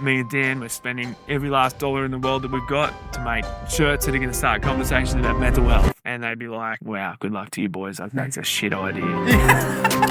Me and Dan, we're spending every last dollar in the world that we've got to make shirts that are going to start conversations about mental health. And they'd be like, wow, good luck to you boys. I think it's a shit idea.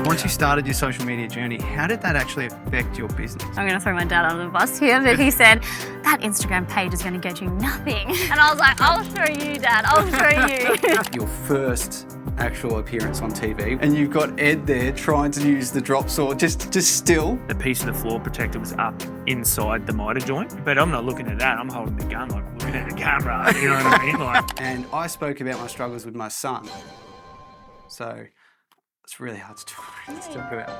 Once you started your social media journey, how did that actually affect your business? I'm going to throw my dad under the bus here, but he said, that Instagram page is going to get you nothing. And I was like, I'll show you, Dad. I'll show you. Your first actual appearance on TV, and you've got Ed there trying to use the drop saw just still. The piece of the floor protector was up inside the miter joint, but I'm not looking at that. I'm holding the gun, like looking at the camera. You know what I mean? Like, And I spoke about my struggles with my son, so it's really hard to talk about.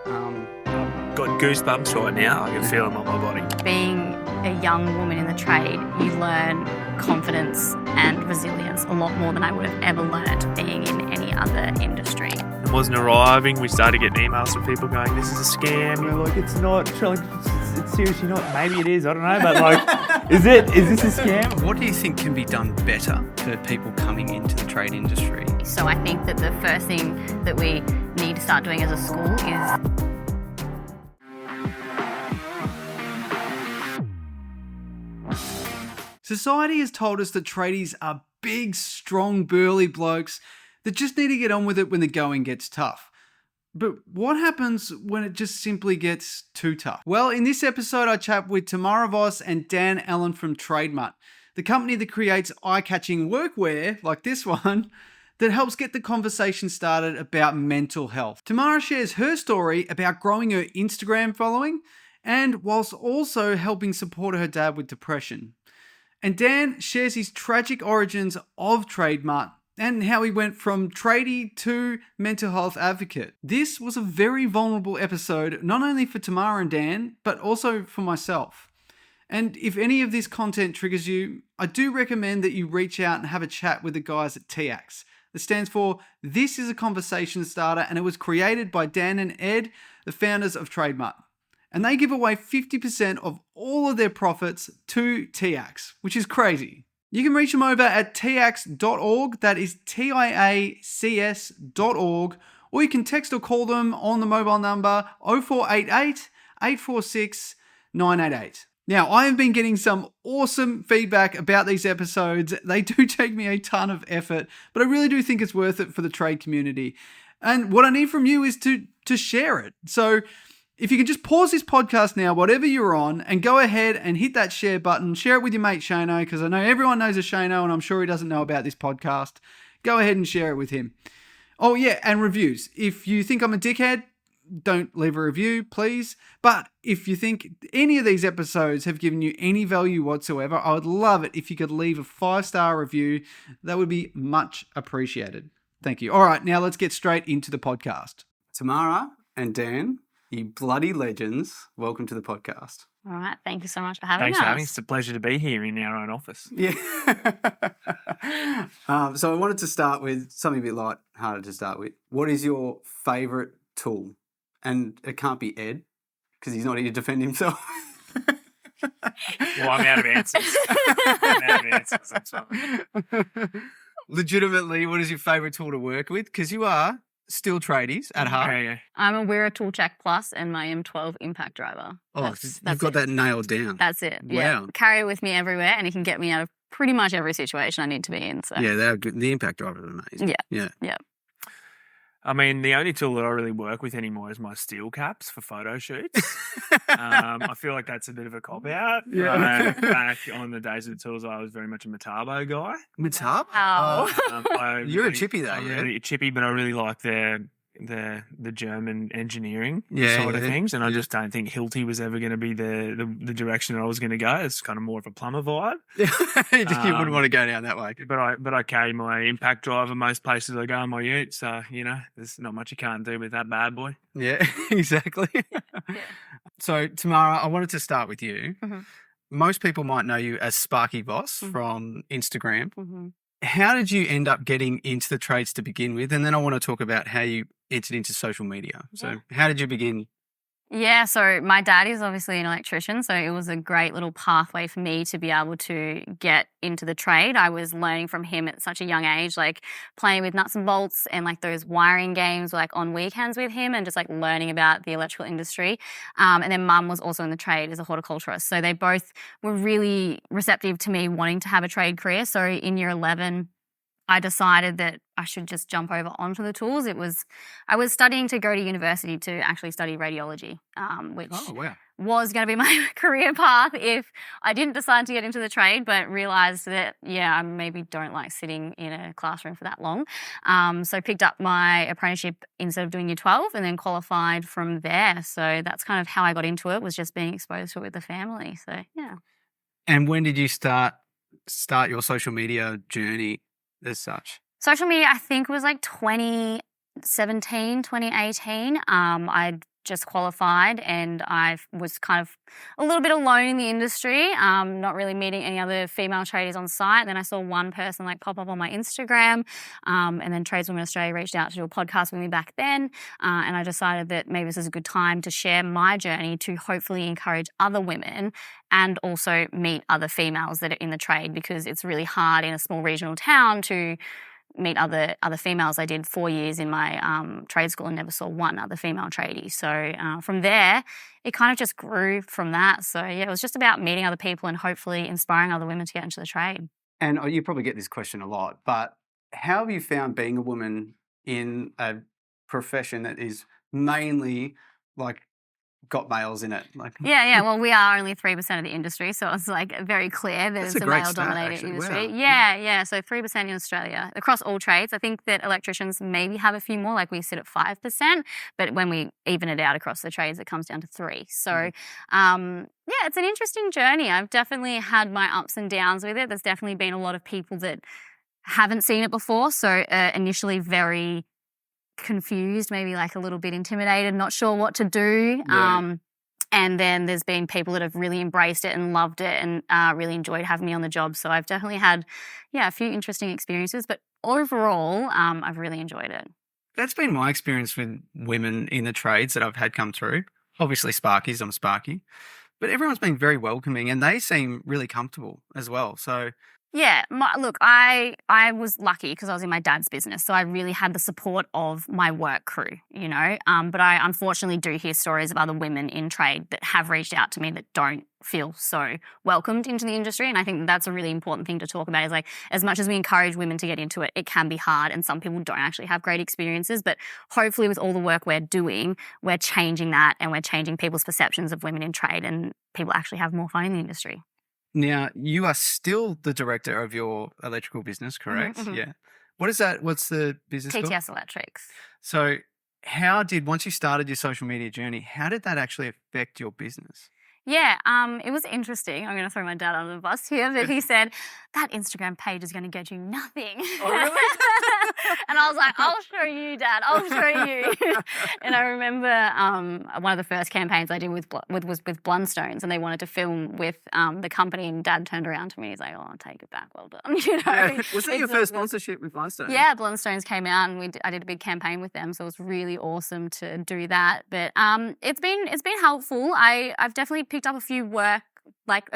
I've got goosebumps right now. I can feel them on my body. Being a young woman in the trade, you learn confidence and resilience a lot more than I would have ever learnt being in any other industry. It wasn't arriving. We started getting emails from people going, this is a scam. We're like, it's not. It's seriously not. Maybe it is. I don't know. But like, is this a scam? What do you think can be done better for people coming into the trade industry? So I think that the first thing that we need to start doing as a school is Society has told us that tradies are big, strong, burly blokes that just need to get on with it when the going gets tough. But what happens when it just simply gets too tough? Well, in this episode, I chat with Tamarah Vos and Dan Allen from TradeMutt, the company that creates eye-catching workwear, like this one, that helps get the conversation started about mental health. Tamarah shares her story about growing her Instagram following, and whilst also helping support her dad with depression. And Dan shares his tragic origins of TradeMutt and how he went from tradie to mental health advocate. This was a very vulnerable episode, not only for Tamarah and Dan, but also for myself. And if any of this content triggers you, I do recommend that you reach out and have a chat with the guys at TAX. That stands for This is a Conversation Starter, and it was created by Dan and Ed, the founders of TradeMutt. And they give away 50% of all of their profits to TAX, which is crazy. You can reach them over at tax.org, that is TIACS.org, or you can text or call them on the mobile number 0488 846 988. Now, I have been getting some awesome feedback about these episodes. They do take me a ton of effort, but I really do think it's worth it for the trade community. And what I need from you is to share it. So if you can just pause this podcast now, whatever you're on, and go ahead and hit that share button. Share it with your mate Shano, because I know everyone knows a Shano, and I'm sure he doesn't know about this podcast. Go ahead and share it with him. Oh yeah, and reviews. If you think I'm a dickhead, don't leave a review, please. But if you think any of these episodes have given you any value whatsoever, I would love it if you could leave a 5-star review. That would be much appreciated. Thank you. All right, now let's get straight into the podcast. Tamarah and Dan, you bloody legends, welcome to the podcast. all right. Thank you so much for having Thanks us. for having us. It's a pleasure to be here in our own office. Yeah. So I wanted to start with something a bit light-hearted to start with. What is your favourite tool? And it can't be Ed, because he's not here to defend himself. Well, I'm out of answers. That's fine. Legitimately, what is your favourite tool to work with? Because you are still tradies at heart. Yeah. I'm a Wear a Tool Check Plus and my M12 impact driver. Oh, you've got that nailed down. That's it. Yeah. Wow. Carry it with me everywhere, and it can get me out of pretty much every situation I need to be in. So. Yeah, they're good. The impact driver is amazing. Yeah. I mean, the only tool that I really work with anymore is my steel caps for photo shoots. I feel like that's a bit of a cop-out. Yeah. Back on the days of the tools, I was very much a Metabo guy. Metabo? Oh. You're a chippy though, I'm yeah. really a chippy, but I really like the German engineering Yeah, side of yeah. things, and I just don't think Hilti was ever going to be the direction that I was going to go. It's kind of more of a plumber vibe. You wouldn't want to go down that way. But I carry my impact driver most places I go in my ute, so there's not much you can't do with that bad boy. Yeah, exactly. So Tamarah, I wanted to start with you. Mm-hmm. Most people might know you as Sparky Vos from Instagram. Mm-hmm. How did you end up getting into the trades to begin with? And then I want to talk about how you entered into social media. So how did you begin Yeah, so my dad is obviously an electrician, so it was a great little pathway for me to be able to get into the trade. I was learning from him at such a young age, like playing with nuts and bolts and like those wiring games like on weekends with him and just like learning about the electrical industry. And then mum was also in the trade as a horticulturist. So they both were really receptive to me wanting to have a trade career. So in year 11, I decided that I should just jump over onto the tools. I was studying to go to university to actually study radiology, which Oh, wow. was going to be my career path if I didn't decide to get into the trade, but realised that, I maybe don't like sitting in a classroom for that long. So picked up my apprenticeship instead of doing year 12 and then qualified from there. So that's kind of how I got into it, was just being exposed to it with the family. So, yeah. And when did you start your social media journey as such? Social media, I think, was like 2017, 2018. I'd just qualified and I was kind of a little bit alone in the industry, not really meeting any other female tradies on site. Then I saw one person like pop up on my Instagram, and then Tradeswomen Australia reached out to do a podcast with me back then, and I decided that maybe this is a good time to share my journey to hopefully encourage other women and also meet other females that are in the trade, because it's really hard in a small regional town to meet other females. I did 4 years in my trade school and never saw one other female tradie. So from there, it kind of just grew from that. So yeah, it was just about meeting other people and hopefully inspiring other women to get into the trade. And you probably get this question a lot, but how have you found being a woman in a profession that is mainly like got males in it? Yeah. Well, we are only 3% of the industry, so it's like very clear that That's it's a a great male-dominated start, industry. actually. Wow. Yeah. So 3% in Australia across all trades. I think that electricians maybe have a few more, like we sit at 5%, but when we even it out across the trades, it comes down to 3%. So, it's an interesting journey. I've definitely had my ups and downs with it. There's definitely been a lot of people that haven't seen it before, so initially very confused, maybe like a little bit intimidated, not sure what to do. Yeah. And then there's been people that have really embraced it and loved it and really enjoyed having me on the job. So I've definitely had, a few interesting experiences, but overall, I've really enjoyed it. That's been my experience with women in the trades that I've had come through. Obviously Sparkies, I'm a Sparky, but everyone's been very welcoming and they seem really comfortable as well. So yeah, look, I was lucky because I was in my dad's business, so I really had the support of my work crew, but I unfortunately do hear stories of other women in trade that have reached out to me that don't feel so welcomed into the industry, and I think that's a really important thing to talk about, is like, as much as we encourage women to get into it, it can be hard and some people don't actually have great experiences, but hopefully with all the work we're doing, we're changing that and we're changing people's perceptions of women in trade and people actually have more fun in the industry. now you are still the director of your electrical business, correct? Mm-hmm. Yeah. What is that? What's the business called? TTS Electrics. So once you started your social media journey, how did that actually affect your business? Yeah, it was interesting. I'm going to throw my dad under the bus here, but he said, that Instagram page is going to get you nothing. Oh, really? And I was like, I'll show you, Dad. I'll show you. And I remember one of the first campaigns I did was with Blundstones, and they wanted to film with the company, and Dad turned around to me. He's like, oh, I'll take it back. Well done. Yeah. Was that your first sponsorship with Blundstones? Yeah, Blundstones came out, and I did a big campaign with them, so it was really awesome to do that. But it's been helpful. I've definitely picked up a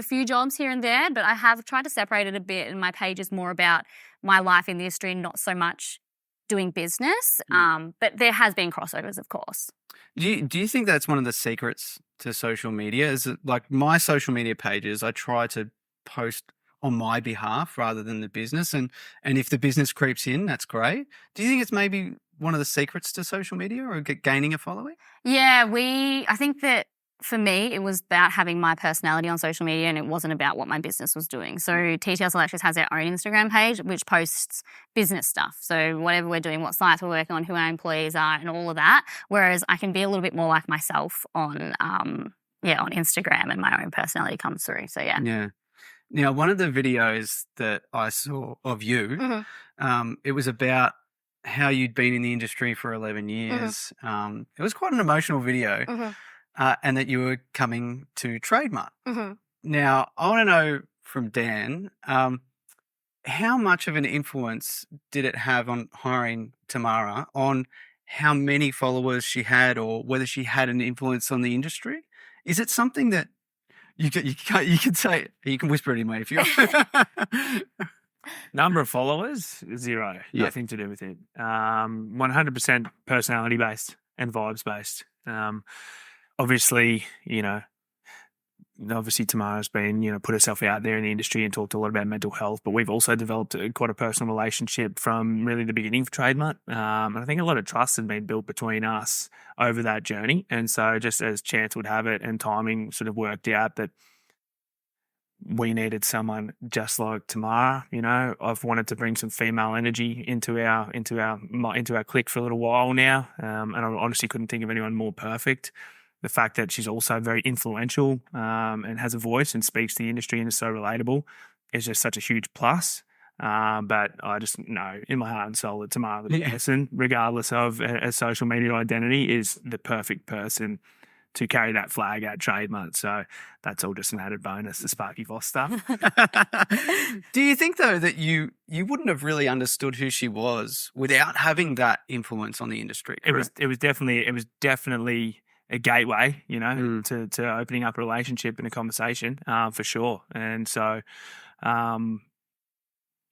few jobs here and there, but I have tried to separate it a bit, and my page is more about my life in the industry, not so much doing business. But there has been crossovers, of course. Do you think that's one of the secrets to social media? Is it like my social media pages, I try to post on my behalf rather than the business, and if the business creeps in, that's great. Do you think it's maybe one of the secrets to social media or gaining a following? Yeah, I think that for me, it was about having my personality on social media, and it wasn't about what my business was doing. So TTS Electrics has their own Instagram page, which posts business stuff. So whatever we're doing, what sites we're working on, who our employees are, and all of that. Whereas I can be a little bit more like myself on Instagram, and my own personality comes through. So yeah. Yeah. Now, one of the videos that I saw of you, it was about how you'd been in the industry for 11 years. It was quite an emotional video. And that you were coming to TradeMutt. Now, I want to know from Dan, how much of an influence did it have on hiring Tamarah on how many followers she had or whether she had an influence on the industry? Is it something that you can say, you can whisper it in, mate, if you want. Number of followers, 0. Yeah. Nothing to do with it. 100% personality based and vibes based. Obviously, Tamarah's been, put herself out there in the industry and talked a lot about mental health, but we've also developed quite a personal relationship from really the beginning for TradeMutt. And I think a lot of trust has been built between us over that journey. And so just as chance would have it and timing sort of worked out that we needed someone just like Tamarah. I've wanted to bring some female energy into our clique for a little while now, and I honestly couldn't think of anyone more perfect. The fact that she's also very influential and has a voice and speaks to the industry and is so relatable is just such a huge plus. But I just know in my heart and soul that Tamarah, the person, regardless of a social media identity, is the perfect person to carry that flag at TradeMutt. So that's all just an added bonus, the Sparky Vos stuff. Do you think, though, that you wouldn't have really understood who she was without having that influence on the industry? It was definitely a gateway, to opening up a relationship and a conversation, for sure. And so,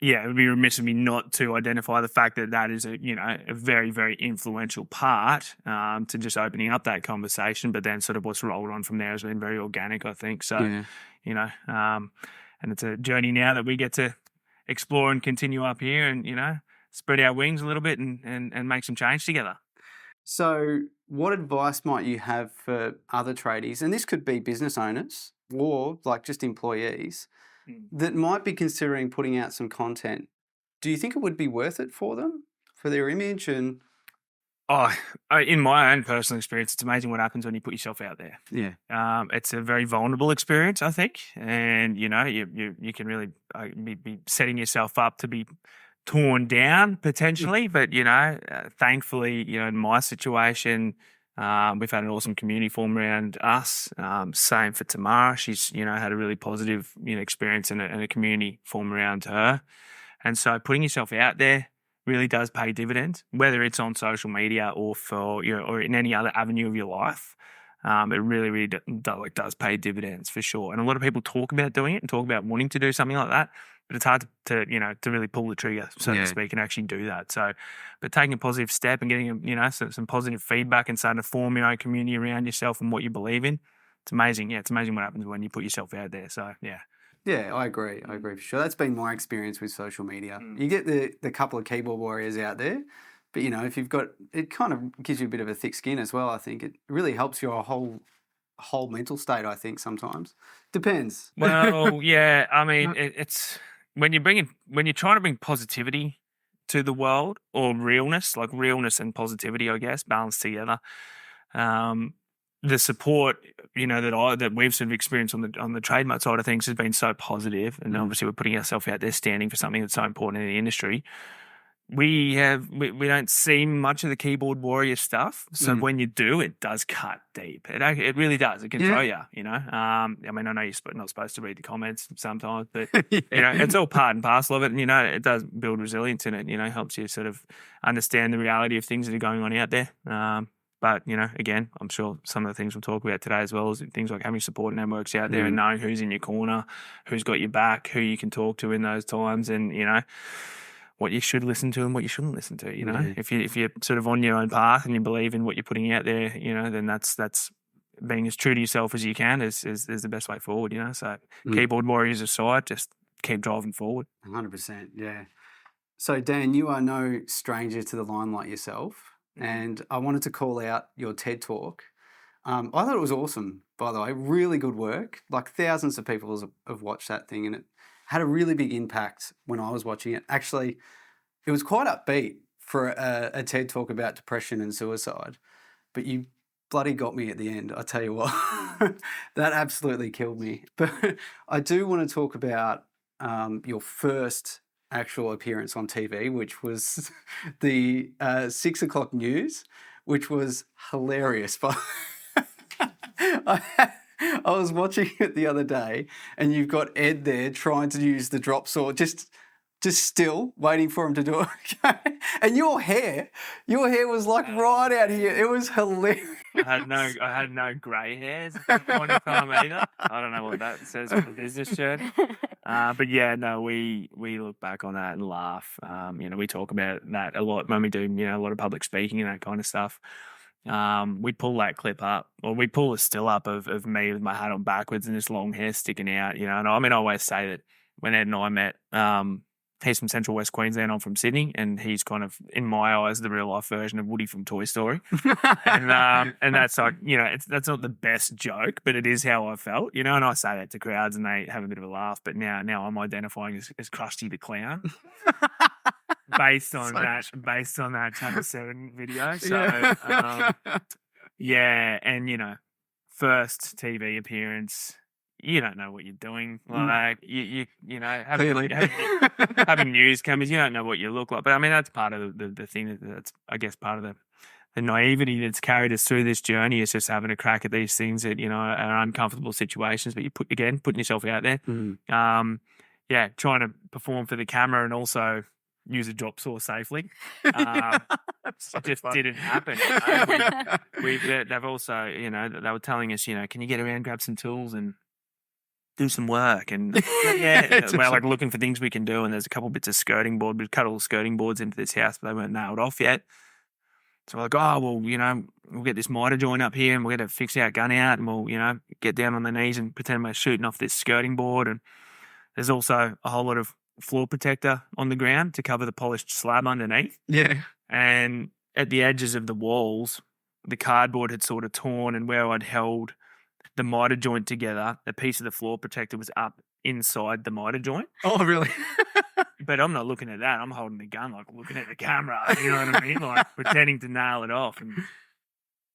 it would be remiss of me not to identify the fact that is a very, very influential part to just opening up that conversation. But then sort of what's rolled on from there has been very organic, I think. So, and it's a journey now that we get to explore and continue up here and, spread our wings a little bit and make some change together. So what advice might you have for other tradies, and this could be business owners or like just employees, that might be considering putting out some content? Do you think it would be worth it for them, for their image? And in my own personal experience, it's amazing what happens when you put yourself out there. Yeah. It's a very vulnerable experience, I think, and you can really be setting yourself up to be torn down potentially. But thankfully, in my situation, we've had an awesome community form around us. Same for Tamarah. She's, had a really positive, experience and a community form around her. And so putting yourself out there really does pay dividends, whether it's on social media or or in any other avenue of your life. It really, really does pay dividends for sure. And a lot of people talk about doing it and talk about wanting to do something like that, but it's hard to really pull the trigger, so to speak, and actually do that. So, but taking a positive step and getting, some positive feedback and starting to form your own community around yourself and what you believe in, it's amazing. Yeah, it's amazing what happens when you put yourself out there. So, yeah. Yeah, I agree. I agree for sure. That's been my experience with social media. You get the couple of keyboard warriors out there, but if you've got, it kind of gives you a bit of a thick skin as well. I think it really helps your whole mental state. I think sometimes depends. Well, yeah. I mean, it's when you're trying to bring positivity to the world, or realness and positivity, I guess, balanced together. The support, that we've sort of experienced on the TradeMutt side of things has been so positive, and obviously we're putting ourselves out there, standing for something that's so important in the industry. We don't see much of the keyboard warrior stuff, so when you do, it does cut deep. It really does. It can throw you. I mean, I know you're not supposed to read the comments sometimes, but it's all part and parcel of it. And it does build resilience in it. Helps you sort of understand the reality of things that are going on out there. But, again, I'm sure some of the things we'll talk about today as well is things like having support networks out there and knowing who's in your corner, who's got your back, who you can talk to in those times, and, what you should listen to and what you shouldn't listen to. If you're sort of on your own path and you believe in what you're putting out there, then that's being as true to yourself as you can is the best way forward. So keyboard warriors aside, just keep driving forward. 100%. Yeah. So Dan, you are no stranger to the limelight yourself. And I wanted to call out your TED Talk. I thought it was awesome, by the way. Really good work. Like thousands of people have watched that thing, and it had a really big impact when I was watching it. Actually, it was quite upbeat for a TED Talk about depression and suicide. But you bloody got me at the end, I tell you what. That absolutely killed me. But I do want to talk about your first actual appearance on TV, which was the 6 o'clock news, which was hilarious. But I was watching it the other day, and you've got Ed there trying to use the drop saw, just just still waiting for him to do it. And your hair was like right out here. It was hilarious. I had no grey hairs at that point in time either. I don't know what that says on the business shirt. But yeah, no, we look back on that and laugh. We talk about that a lot when we do, a lot of public speaking and that kind of stuff. We pull that clip up, or we pull a still up of me with my hat on backwards and this long hair sticking out, And I always say that when Ed and I met, he's from Central West Queensland, I'm from Sydney, and he's kind of, in my eyes, the real life version of Woody from Toy Story. and that's like, that's not the best joke, but it is how I felt, and I say that to crowds and they have a bit of a laugh. But now I'm identifying as Krusty the Clown. Based on that Channel 7 video. So, and, first TV appearance, you don't know what you're doing. Like, having news cameras, you don't know what you look like. But, I mean, that's part of the thing that's, I guess, part of the naivety that's carried us through this journey is just having a crack at these things that, are uncomfortable situations, but putting yourself out there. Trying to perform for the camera and also use a drop saw safely. It just didn't happen. They've also, they were telling us, can you get around, grab some tools and do some work? And we're like looking for things we can do. And there's a couple bits of skirting board. We've cut all the skirting boards into this house, but they weren't nailed off yet. So we're like, we'll get this miter joint up here and we're going to fix our gun out and we'll, get down on the knees and pretend we're shooting off this skirting board. And there's also a whole lot of floor protector on the ground to cover the polished slab underneath. Yeah. And at the edges of the walls, the cardboard had sort of torn, and where I'd held the miter joint together, a piece of the floor protector was up inside the miter joint. Oh, really? But I'm not looking at that. I'm holding the gun, like looking at the camera, you know what I mean? Like pretending to nail it off. And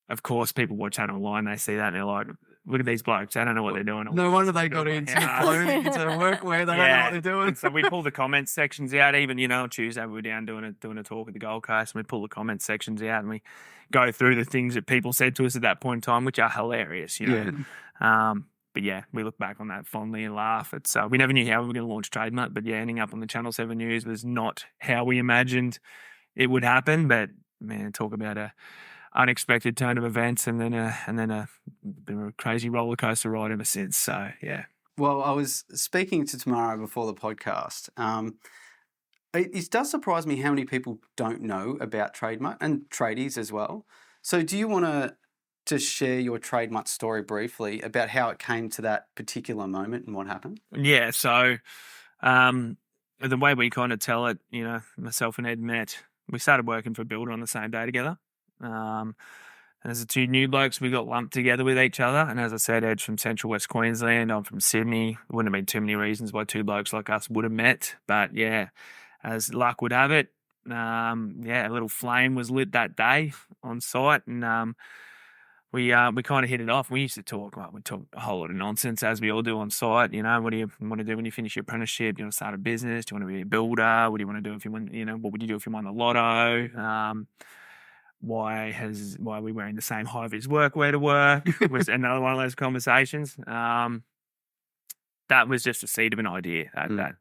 of course, people watch that online, they see that and they're like, look at these blokes, they don't know what they're doing. No wonder they got into clothing, into workwear, they don't know what they're doing. And so we pull the comments sections out. Even, on Tuesday we were down doing a talk at the Gold Coast, and we pull the comments sections out and we go through the things that people said to us at that point in time, which are hilarious, But yeah, we look back on that fondly and laugh. It's we never knew how we were going to launch TradeMutt, but ending up on the Channel 7 News was not how we imagined it would happen. But man, talk about a unexpected turn of events, and then a bit of a crazy roller coaster ride ever since. So yeah. Well, I was speaking to Tamarah before the podcast. It does surprise me how many people don't know about TradeMutt and Tradies as well. So do you want to share your TradeMutt story briefly about how it came to that particular moment and what happened? Yeah. So the way we kind of tell it, myself and Ed met. We started working for a builder on the same day together. And as the two new blokes, we got lumped together with each other. And as I said, Ed's from Central West Queensland. I'm from Sydney. There wouldn't have been too many reasons why two blokes like us would have met. But yeah, as luck would have it, a little flame was lit that day on site, and we kind of hit it off. We used to talk. We talk a whole lot of nonsense, as we all do on site. What do you want to do when you finish your apprenticeship? Do you want to start a business? Do you want to be a builder? What do you want to do if you win? What would you do if you won the lotto? Why are we wearing the same high-vis workwear to work? Was another one of those conversations. That was just a seed of an idea,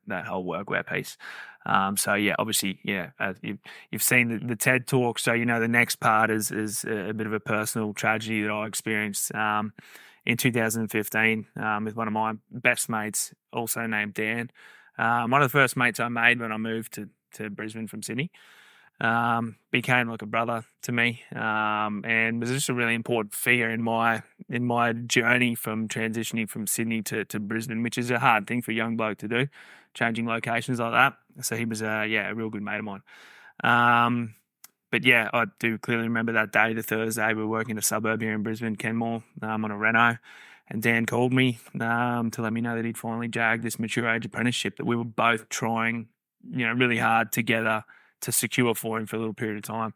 that whole workwear piece. Obviously, you've seen the TED Talk, so the next part is a bit of a personal tragedy that I experienced in 2015 with one of my best mates, also named Dan. One of the first mates I made when I moved to Brisbane from Sydney. Became like a brother to me, and was just a really important figure in my journey from transitioning from Sydney to Brisbane, which is a hard thing for a young bloke to do, changing locations like that. So he was a real good mate of mine. I do clearly remember that day, the Thursday. We were working in a suburb here in Brisbane, Kenmore, on a reno, and Dan called me to let me know that he'd finally jagged this mature age apprenticeship that we were both trying, really hard together to secure for him for a little period of time.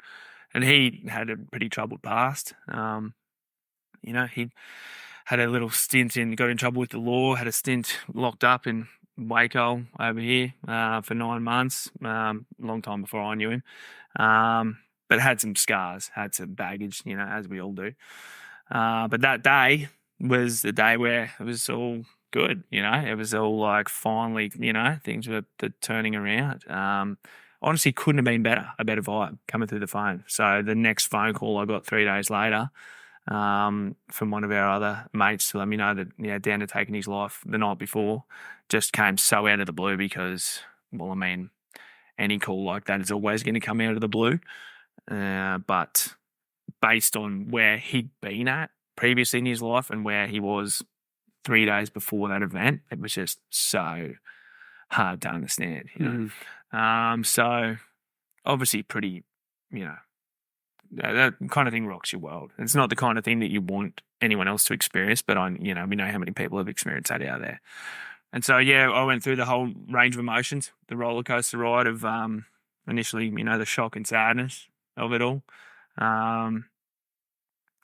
And he had a pretty troubled past. He had a little stint got in trouble with the law, had a stint locked up in Waco over here for 9 months, long time before I knew him. But had some scars, had some baggage, as we all do. But that day was the day where it was all good. It was all like finally, things were turning around. Honestly, couldn't have been better. A better vibe coming through the phone. So the next phone call I got 3 days later from one of our other mates to let me know that Dan had taken his life the night before, just came so out of the blue because, well, I mean, any call like that is always going to come out of the blue. But based on where he'd been at previously in his life and where he was 3 days before that event, it was just so hard to understand. So obviously pretty, that kind of thing rocks your world. It's not the kind of thing that you want anyone else to experience, but we know how many people have experienced that out there. And so, I went through the whole range of emotions, the roller coaster ride of initially, the shock and sadness of it all.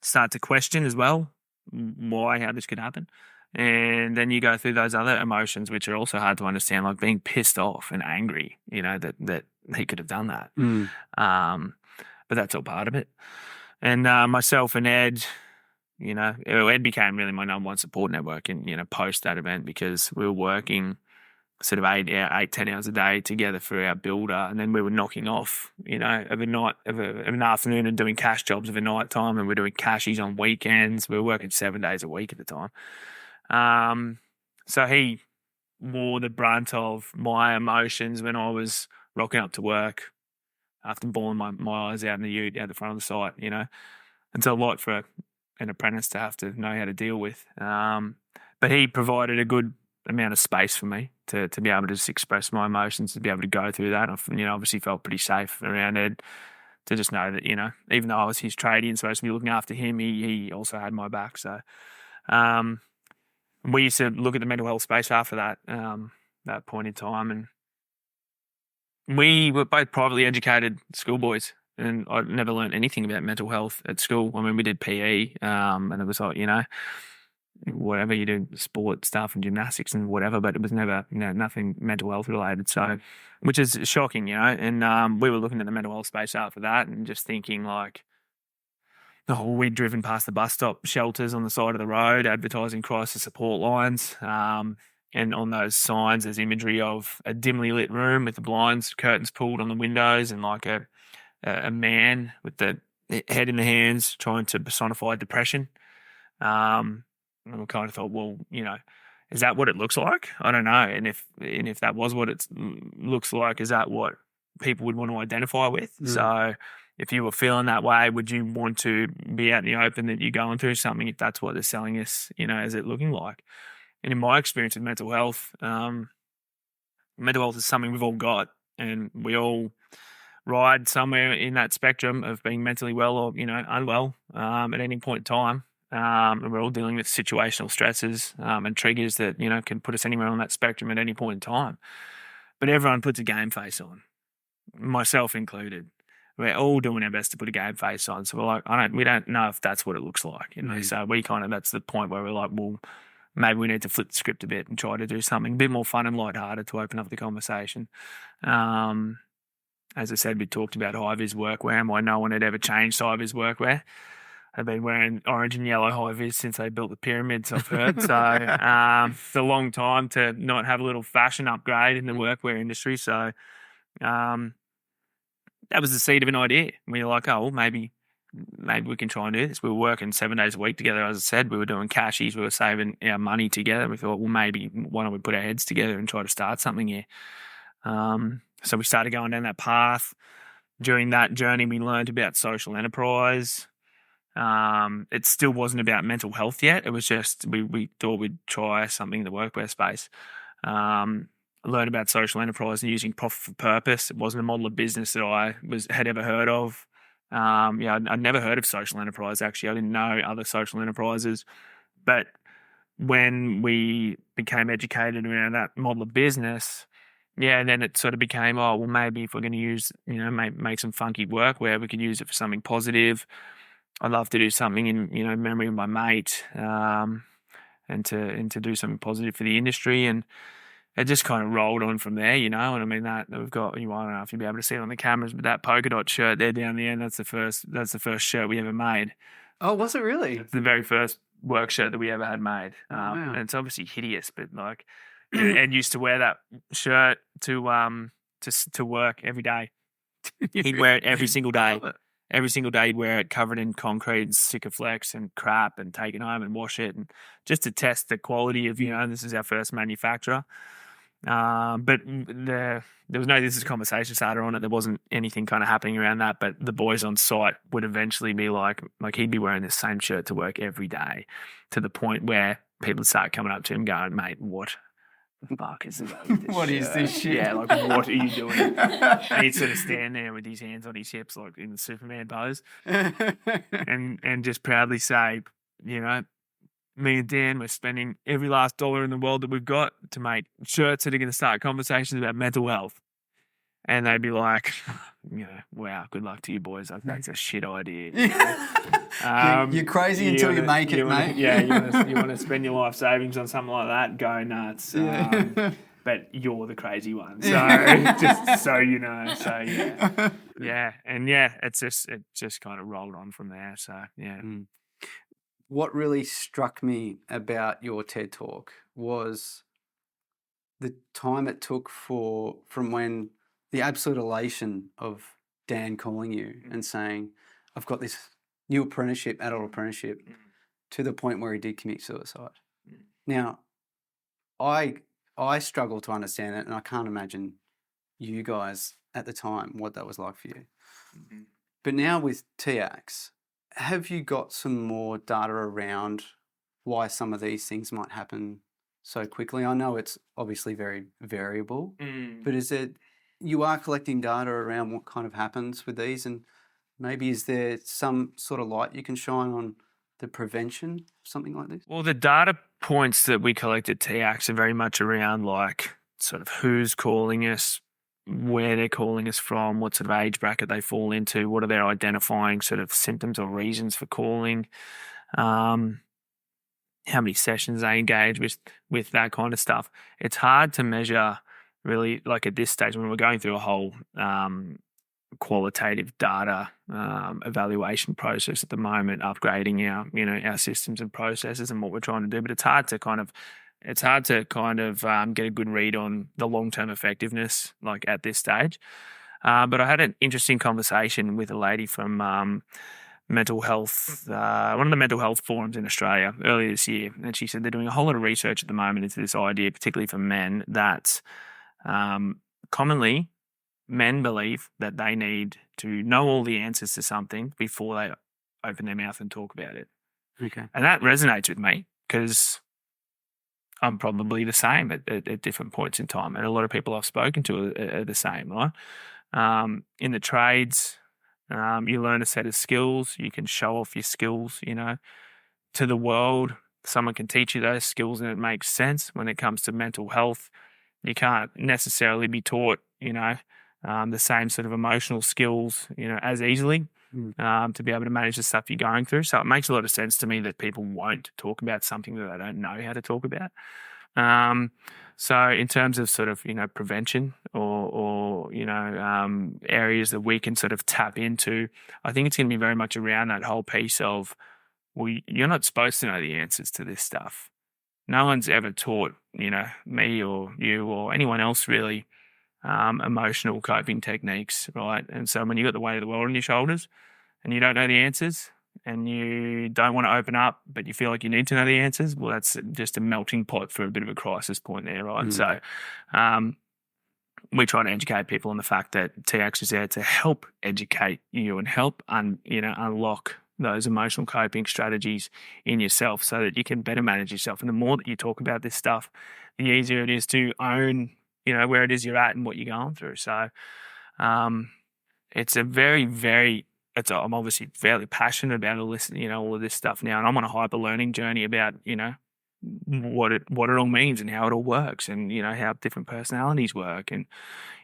Start to question as well how this could happen. And then you go through those other emotions, which are also hard to understand, like being pissed off and angry, that he could have done that. But that's all part of it. And myself and Ed, Ed became really my number one support network in, post that event, because we were working sort of 10 hours a day together for our builder. And then we were knocking off, of an afternoon and doing cash jobs of a night time. And we're doing cashies on weekends. We were working 7 days a week at the time. So he wore the brunt of my emotions when I was rocking up to work after bawling my eyes out in the ute out the front of the site, It's a lot for an apprentice to have to know how to deal with. But he provided a good amount of space for me to be able to just express my emotions, to be able to go through that. I, obviously felt pretty safe around Ed to just know that, even though I was his tradie and supposed to be looking after him, he also had my back. So we used to look at the mental health space after that point in time, and we were both privately educated schoolboys, and I never learned anything about mental health at school. I mean, we did PE, and it was like, whatever you do, sport stuff and gymnastics and whatever, but it was never, nothing mental health related. So, which is shocking, and we were looking at the mental health space after that and just thinking like, we'd driven past the bus stop shelters on the side of the road advertising crisis support lines. And on those signs, there's imagery of a dimly lit room with the blinds, curtains pulled on the windows, and like a man with the head in the hands trying to personify depression. And we kind of thought, well, is that what it looks like? I don't know. And if that was what it looks like, is that what people would want to identify with? So if you were feeling that way, would you want to be out in the open that you're going through something if that's what they're selling us, as it looking like? And in my experience with mental health is something we've all got, and we all ride somewhere in that spectrum of being mentally well or, unwell at any point in time. And we're all dealing with situational stresses and triggers that, can put us anywhere on that spectrum at any point in time. But everyone puts a game face on, myself included. We're all doing our best to put a game face on. So we're like, we don't know if that's what it looks like, So we that's the point where we're like, well, maybe we need to flip the script a bit and try to do something a bit more fun and lighthearted to open up the conversation. As I said, we talked about high-vis workwear and why no one had ever changed high-vis workwear. I've been wearing orange and yellow high-vis since they built the pyramids, I've heard. So it's a long time to not have a little fashion upgrade in the workwear industry. So that was the seed of an idea. We were like, well, maybe we can try and do this. We were working 7 days a week together. As I said, we were doing cashies. We were saving our money together. We thought, well, maybe why don't we put our heads together and try to start something here? So we started going down that path. During that journey, we learned about social enterprise. It still wasn't about mental health yet. It was just we thought we'd try something in the workwear space. Learned about social enterprise and using profit for purpose. It wasn't a model of business that I had ever heard of. I'd never heard of social enterprise, actually. I didn't know other social enterprises. But when we became educated around that model of business, then it sort of became, maybe if we're going to use, make some funky workwear, we could use it for something positive. I'd love to do something in, memory of my mate, and to do something positive for the industry. And it just kind of rolled on from there, And I mean, that we've got, I don't know if you'll be able to see it on the cameras, but that polka dot shirt there down the end, that's the first shirt we ever made. Oh, was it really? It's the very first work shirt that we ever had made. Wow. And it's obviously hideous, but like, Ed used to wear that shirt to work every day. He'd wear it every single day. Every single day he'd wear it covered in concrete and Sikaflex and crap and take it home and wash it, and just to test the quality of, this is our first manufacturer. But there was no this is conversation starter on it. There wasn't anything kind of happening around that, but the boys on site would eventually be like he'd be wearing the same shirt to work every day, to the point where people would start coming up to him going, "Mate, what the fuck is this? What is this shit? Yeah, like, what are you doing?" And he'd sort of stand there with his hands on his hips, like in the Superman pose, and just proudly say, me and Dan, we're spending every last dollar in the world that we've got to make shirts that are going to start conversations about mental health. And they'd be like, wow, good luck to you boys. That's a shit idea. You're crazy until you make it, mate. Yeah, you want to spend your life savings on something like that? Go nuts. But you're the crazy one. So just so you know. So yeah. And it just kind of rolled on from there. So yeah. What really struck me about your TED Talk was the time it took from when the absolute elation of Dan calling you and saying, "I've got this new adult apprenticeship," to the point where he did commit suicide. Now, I struggle to understand it, and I can't imagine you guys at the time what that was like for you. But now with TX, have you got some more data around why some of these things might happen so quickly? I know it's obviously very variable, but you are collecting data around what kind of happens with these, and maybe is there some sort of light you can shine on the prevention of something like this? Well, the data points that we collect at TX are very much around like sort of who's calling us, where they're calling us from, what sort of age bracket they fall into, what are their identifying sort of symptoms or reasons for calling, how many sessions they engage with that kind of stuff. It's hard to measure really, like at this stage when we're going through a whole qualitative data evaluation process at the moment, upgrading our systems and processes and what we're trying to do. But it's hard to kind of get a good read on the long-term effectiveness, like at this stage. But I had an interesting conversation with a lady from mental health, one of the mental health forums in Australia earlier this year, and she said they're doing a whole lot of research at the moment into this idea, particularly for men, that commonly men believe that they need to know all the answers to something before they open their mouth and talk about it. Okay. And that resonates with me because I'm probably the same at different points in time. And a lot of people I've spoken to are the same, right? In the trades, you learn a set of skills. You can show off your skills, to the world. Someone can teach you those skills and it makes sense. When it comes to mental health, you can't necessarily be taught, the same sort of emotional skills, as easily to be able to manage the stuff you're going through. So it makes a lot of sense to me that people won't talk about something that they don't know how to talk about. So in terms of sort of, prevention or areas that we can sort of tap into, I think it's going to be very much around that whole piece of, well, you're not supposed to know the answers to this stuff. No one's ever taught, me or you or anyone else really, emotional coping techniques, right? And so when you've got the weight of the world on your shoulders and you don't know the answers and you don't want to open up, but you feel like you need to know the answers, well, that's just a melting pot for a bit of a crisis point there, right? So we try to educate people on the fact that TX is there to help educate you and help unlock those emotional coping strategies in yourself so that you can better manage yourself. And the more that you talk about this stuff, the easier it is to own where it is you're at and what you're going through. So it's a very, very, I'm obviously fairly passionate about all of this stuff now. And I'm on a hyper learning journey about, what it all means and how it all works and, how different personalities work and,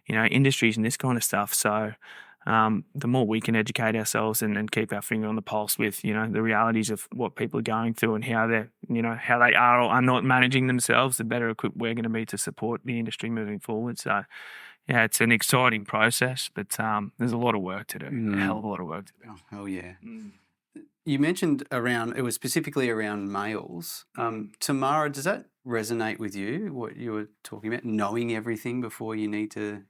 industries and this kind of stuff. So the more we can educate ourselves and keep our finger on the pulse with, the realities of what people are going through and how they're, how they are or are not managing themselves, the better equipped we're going to be to support the industry moving forward. So, yeah, it's an exciting process, but there's a lot of work to do, a hell of a lot of work to do. Oh, hell yeah. you mentioned it was specifically around males. Tamarah, does that resonate with you, what you were talking about, knowing everything before you need to,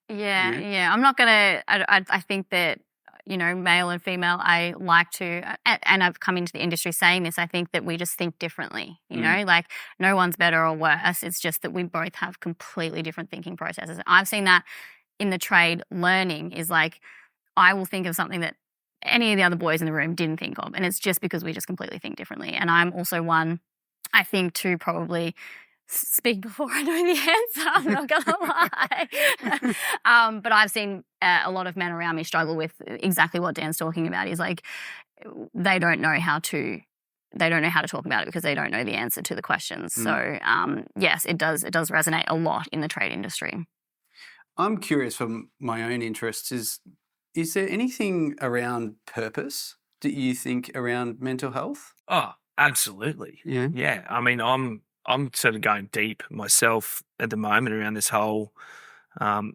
Yeah. I'm not going to, I think that, male and female, I like to, and I've come into the industry saying this, I think that we just think differently, like no one's better or worse. It's just that we both have completely different thinking processes. I've seen that in the trade learning is like, I will think of something that any of the other boys in the room didn't think of. And it's just because we just completely think differently. And I'm also one, I think, to probably speak before I know the answer. I'm not going to lie. But I've seen a lot of men around me struggle with exactly what Dan's talking about. Is like they don't know how to talk about it because they don't know the answer to the questions. So yes, it does resonate a lot in the trade industry. I'm curious from my own interests, is there anything around purpose that you think around mental health? Oh, absolutely. Yeah. Yeah. I mean, I'm sort of going deep myself at the moment around this whole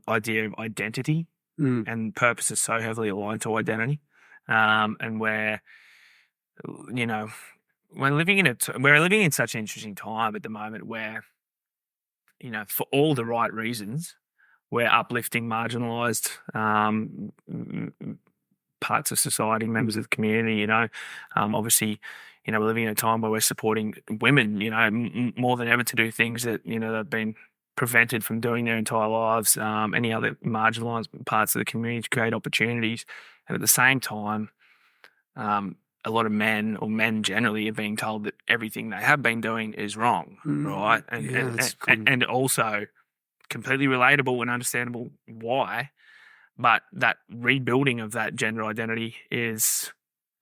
idea of identity, and purpose is so heavily aligned to identity, and where we're living in such an interesting time at the moment where for all the right reasons we're uplifting marginalised parts of society, members of the community. Obviously, we're living in a time where we're supporting women, more than ever to do things that they've been prevented from doing their entire lives. Any other marginalised parts of the community to create opportunities, and at the same time, a lot of men or men generally are being told that everything they have been doing is wrong, right? And also completely relatable and understandable why, but that rebuilding of that gender identity is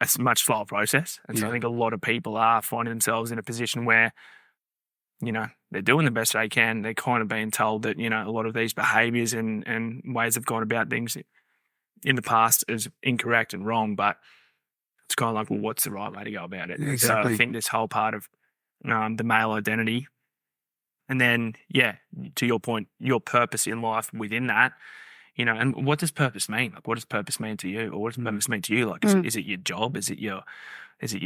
a much slower process. And so I think a lot of people are finding themselves in a position where, they're doing the best they can. They're kind of being told that, a lot of these behaviours and ways they've gone about things in the past is incorrect and wrong, but it's kind of like, well, what's the right way to go about it? Exactly. So I think this whole part of the male identity, and then, to your point, your purpose in life within that, and what does purpose mean? Like, what does purpose mean to you? Or what does purpose mean to you? Like, is it your job? Is it your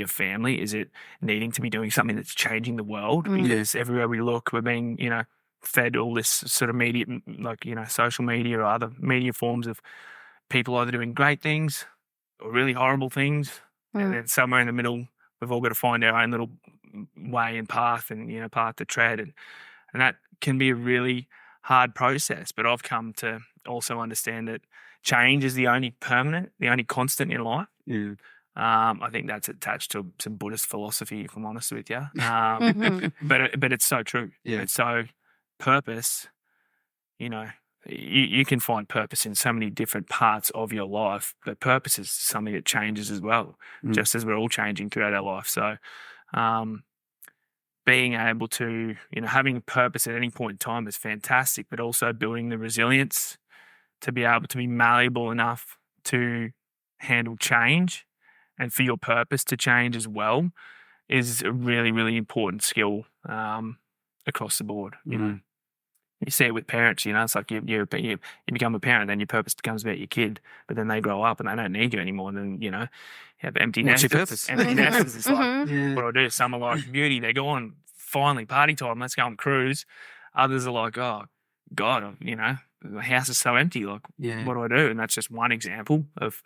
family? Is it needing to be doing something that's changing the world? Because everywhere we look, we're being, fed all this sort of media, like, social media or other media forms of people either doing great things or really horrible things. And then somewhere in the middle, we've all got to find our own little way and path and, path to tread. And that can be a really hard process. But I've come to also understand that change is the only permanent, the only constant in life. I think that's attached to some Buddhist philosophy, if I'm honest with you. But it's so true. Yeah. It's so purpose, you can find purpose in so many different parts of your life, but purpose is something that changes as well, just as we're all changing throughout our life. So being able to, having purpose at any point in time is fantastic, but also building the resilience to be able to be malleable enough to handle change and for your purpose to change as well is a really, really important skill across the board. You see it with parents, it's like you become a parent, then your purpose becomes about your kid, but then they grow up and they don't need you anymore. And then, you have empty nesters. What's your purpose? Empty nesters. It's like, what do I do? Some are like, beauty, they're going, finally, party time, let's go on cruise. Others are like, oh, God, the house is so empty. Like, what do I do? And that's just one example of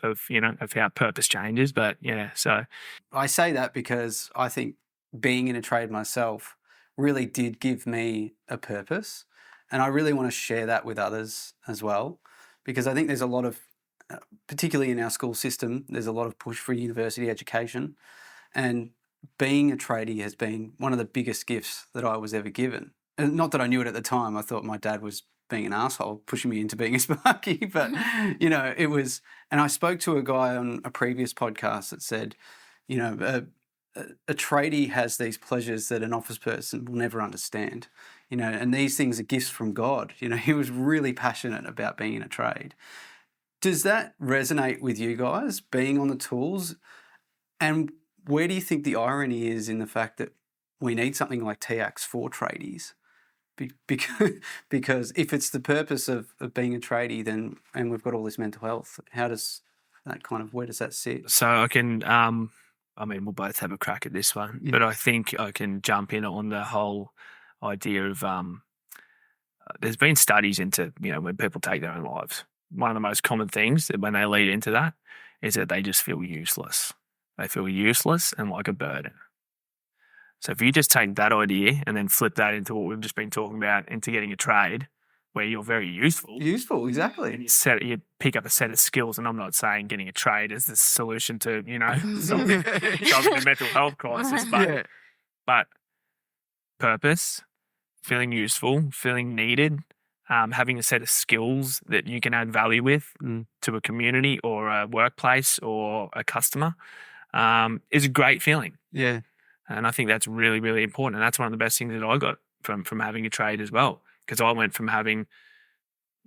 how purpose changes. But, so. I say that because I think being in a trade myself really did give me a purpose. And I really want to share that with others as well, because I think there's a lot of, particularly in our school system, there's a lot of push for university education. And being a tradie has been one of the biggest gifts that I was ever given. And not that I knew it at the time. I thought my dad was being an asshole, pushing me into being a sparky. But, it was, and I spoke to a guy on a previous podcast that said, a tradie has these pleasures that an office person will never understand, and these things are gifts from God. He was really passionate about being in a trade. Does that resonate with you guys, being on the tools? And where do you think the irony is in the fact that we need something like TAX for tradies? Because if it's the purpose of being a tradie, then, and we've got all this mental health, how does that kind of, where does that sit? So I can, we'll both have a crack at this one, but I think I can jump in on the whole idea of there's been studies into, when people take their own lives. One of the most common things that when they lead into that is that they just feel useless. They feel useless and like a burden. So if you just take that idea and then flip that into what we've just been talking about, into getting a trade where you're very useful. Useful, exactly. And you pick up a set of skills, and I'm not saying getting a trade is the solution to, solving the mental health crisis, but purpose, feeling useful, feeling needed, having a set of skills that you can add value with to a community or a workplace or a customer is a great feeling. Yeah. And I think that's really, really important. And that's one of the best things that I got from having a trade as well. Because I went from having,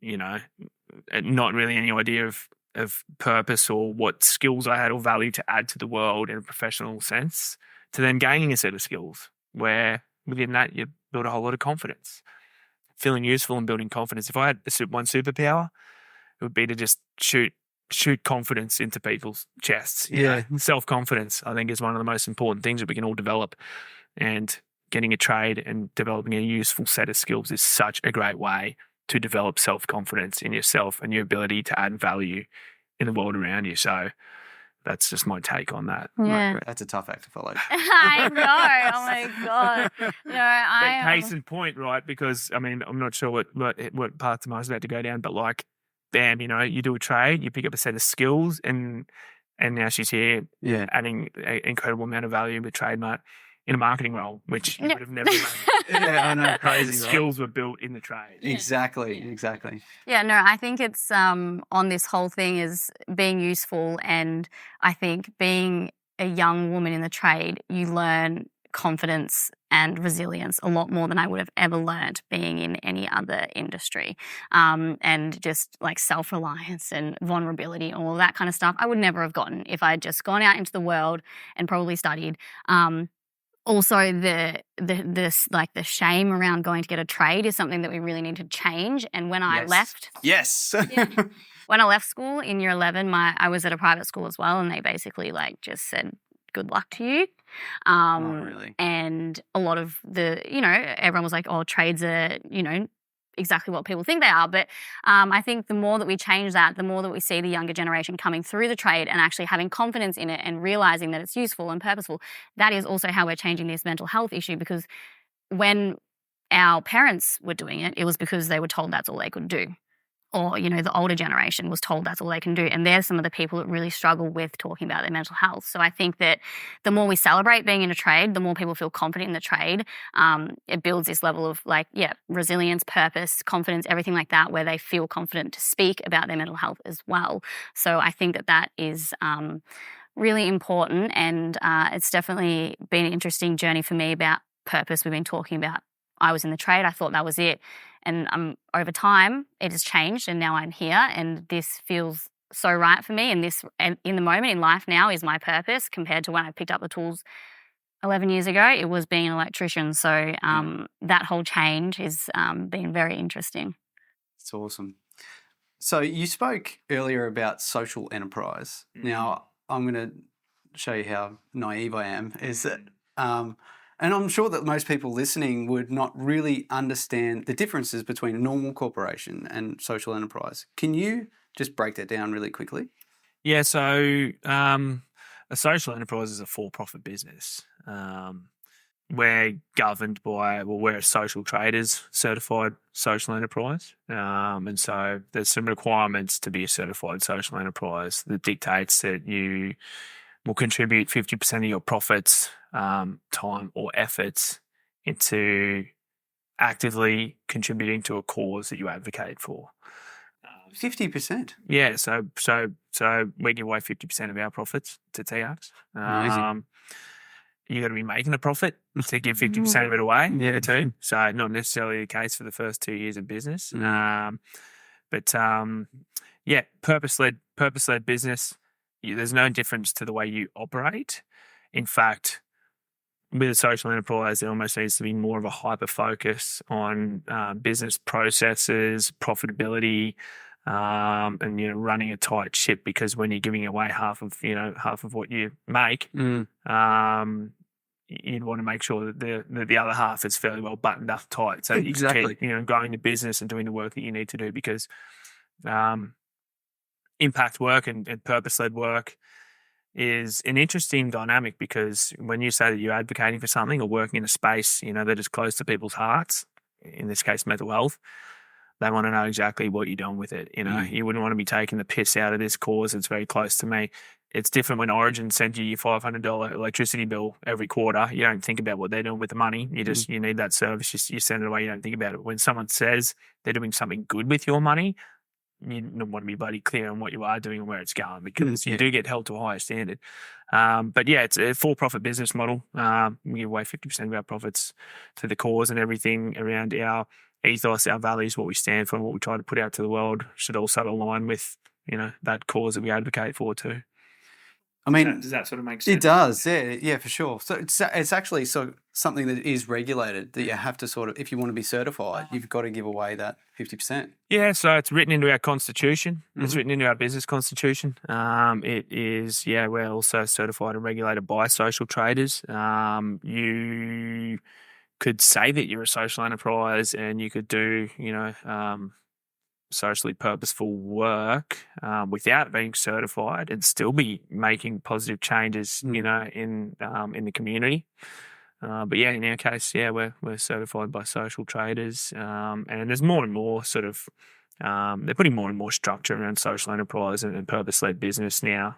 not really any idea of purpose or what skills I had or value to add to the world in a professional sense, to then gaining a set of skills where within that you build a whole lot of confidence. Feeling useful and building confidence. If I had one superpower, it would be to just shoot confidence into people's chests. Self-confidence, I think, is one of the most important things that we can all develop. And getting a trade and developing a useful set of skills is such a great way to develop self-confidence in yourself and your ability to add value in the world around you. So that's just my take on that. Yeah. That's a tough act to follow. I know. Oh my God. No, case in point, right? Because I'm not sure what path Tamarah's about to go down, but like, bam, you do a trade, you pick up a set of skills, and now she's here, adding an incredible amount of value with TradeMutt in a marketing role, which you would have never done. I know, crazy. The skills were built in the trade. Exactly. Yeah, no, I think it's on this whole thing is being useful, and I think being a young woman in the trade, you learn confidence and resilience a lot more than I would have ever learned being in any other industry, and just like self-reliance and vulnerability and all that kind of stuff I would never have gotten if I had just gone out into the world and probably studied. Also, the shame around going to get a trade is something that we really need to change. And when I left, when I left school in year 11, I was at a private school as well, and they basically just said, "Good luck to you." Really? And a lot of everyone was like, "Oh, trades are exactly what people think they are." But I think the more that we change that, the more that we see the younger generation coming through the trade and actually having confidence in it and realizing that it's useful and purposeful, that is also how we're changing this mental health issue. Because when our parents were doing it, it was because they were told that's all they could do. Or, the older generation was told that's all they can do. And there's some of the people that really struggle with talking about their mental health. So I think that the more we celebrate being in a trade, the more people feel confident in the trade. It builds this level of resilience, purpose, confidence, everything like that, where they feel confident to speak about their mental health as well. So I think that is really important. And it's definitely been an interesting journey for me about purpose. We've been talking about, I was in the trade, I thought that was it. And over time, it has changed, and now I'm here, and this feels so right for me. And this, and in the moment in life now, is my purpose compared to when I picked up the tools 11 years ago. It was being an electrician. So that whole change has been very interesting. It's awesome. So you spoke earlier about social enterprise. Now, I'm going to show you how naive I am. Is that and I'm sure that most people listening would not really understand the differences between a normal corporation and social enterprise. Can you just break that down really quickly? Yeah, so a social enterprise is a for-profit business. We're governed by, we're a social traders certified social enterprise. And so there's some requirements to be a certified social enterprise that dictates that you will contribute 50% of your profits, time or efforts into actively contributing to a cause that you advocate for. 50%? Yeah, so we give away 50% of our profits to TRs. Amazing. You got to be making a profit to give 50% of it away too. So not necessarily the case for the first 2 years of business. Purpose-led business. There's no difference to the way you operate. In fact, with a social enterprise, there almost needs to be more of a hyper focus on business processes, profitability, and running a tight ship, because when you're giving away half of what you make, you'd want to make sure that the other half is fairly well buttoned up tight, so that you can keep growing the business and doing the work that you need to do, because impact work and purpose-led work is an interesting dynamic, because when you say that you're advocating for something or working in a space, that is close to people's hearts, in this case, mental health, they want to know exactly what you're doing with it. You wouldn't want to be taking the piss out of this cause. It's very close to me. It's different when Origin sends you your $500 electricity bill every quarter. You don't think about what they're doing with the money. You need that service. You send it away. You don't think about it. When someone says they're doing something good with your money, you want to be bloody clear on what you are doing and where it's going, because you do get held to a higher standard. But yeah, it's a for-profit business model. We give away 50% of our profits to the cause, and everything around our ethos, our values, what we stand for, and what we try to put out to the world should also align with that cause that we advocate for too. I mean, does that sort of make sense? It does, yeah, for sure. So it's actually something that is regulated, that you have to sort of, if you want to be certified, you've got to give away that 50%. Yeah, so it's written into our constitution. It's written into our business constitution. It is, we're also certified and regulated by social traders. You could say that you're a social enterprise and you could do, socially purposeful work without being certified and still be making positive changes, in the community. But yeah, in our case, we're certified by social traders, and there's more and more sort of they're putting more and more structure around social enterprise and purpose-led business now.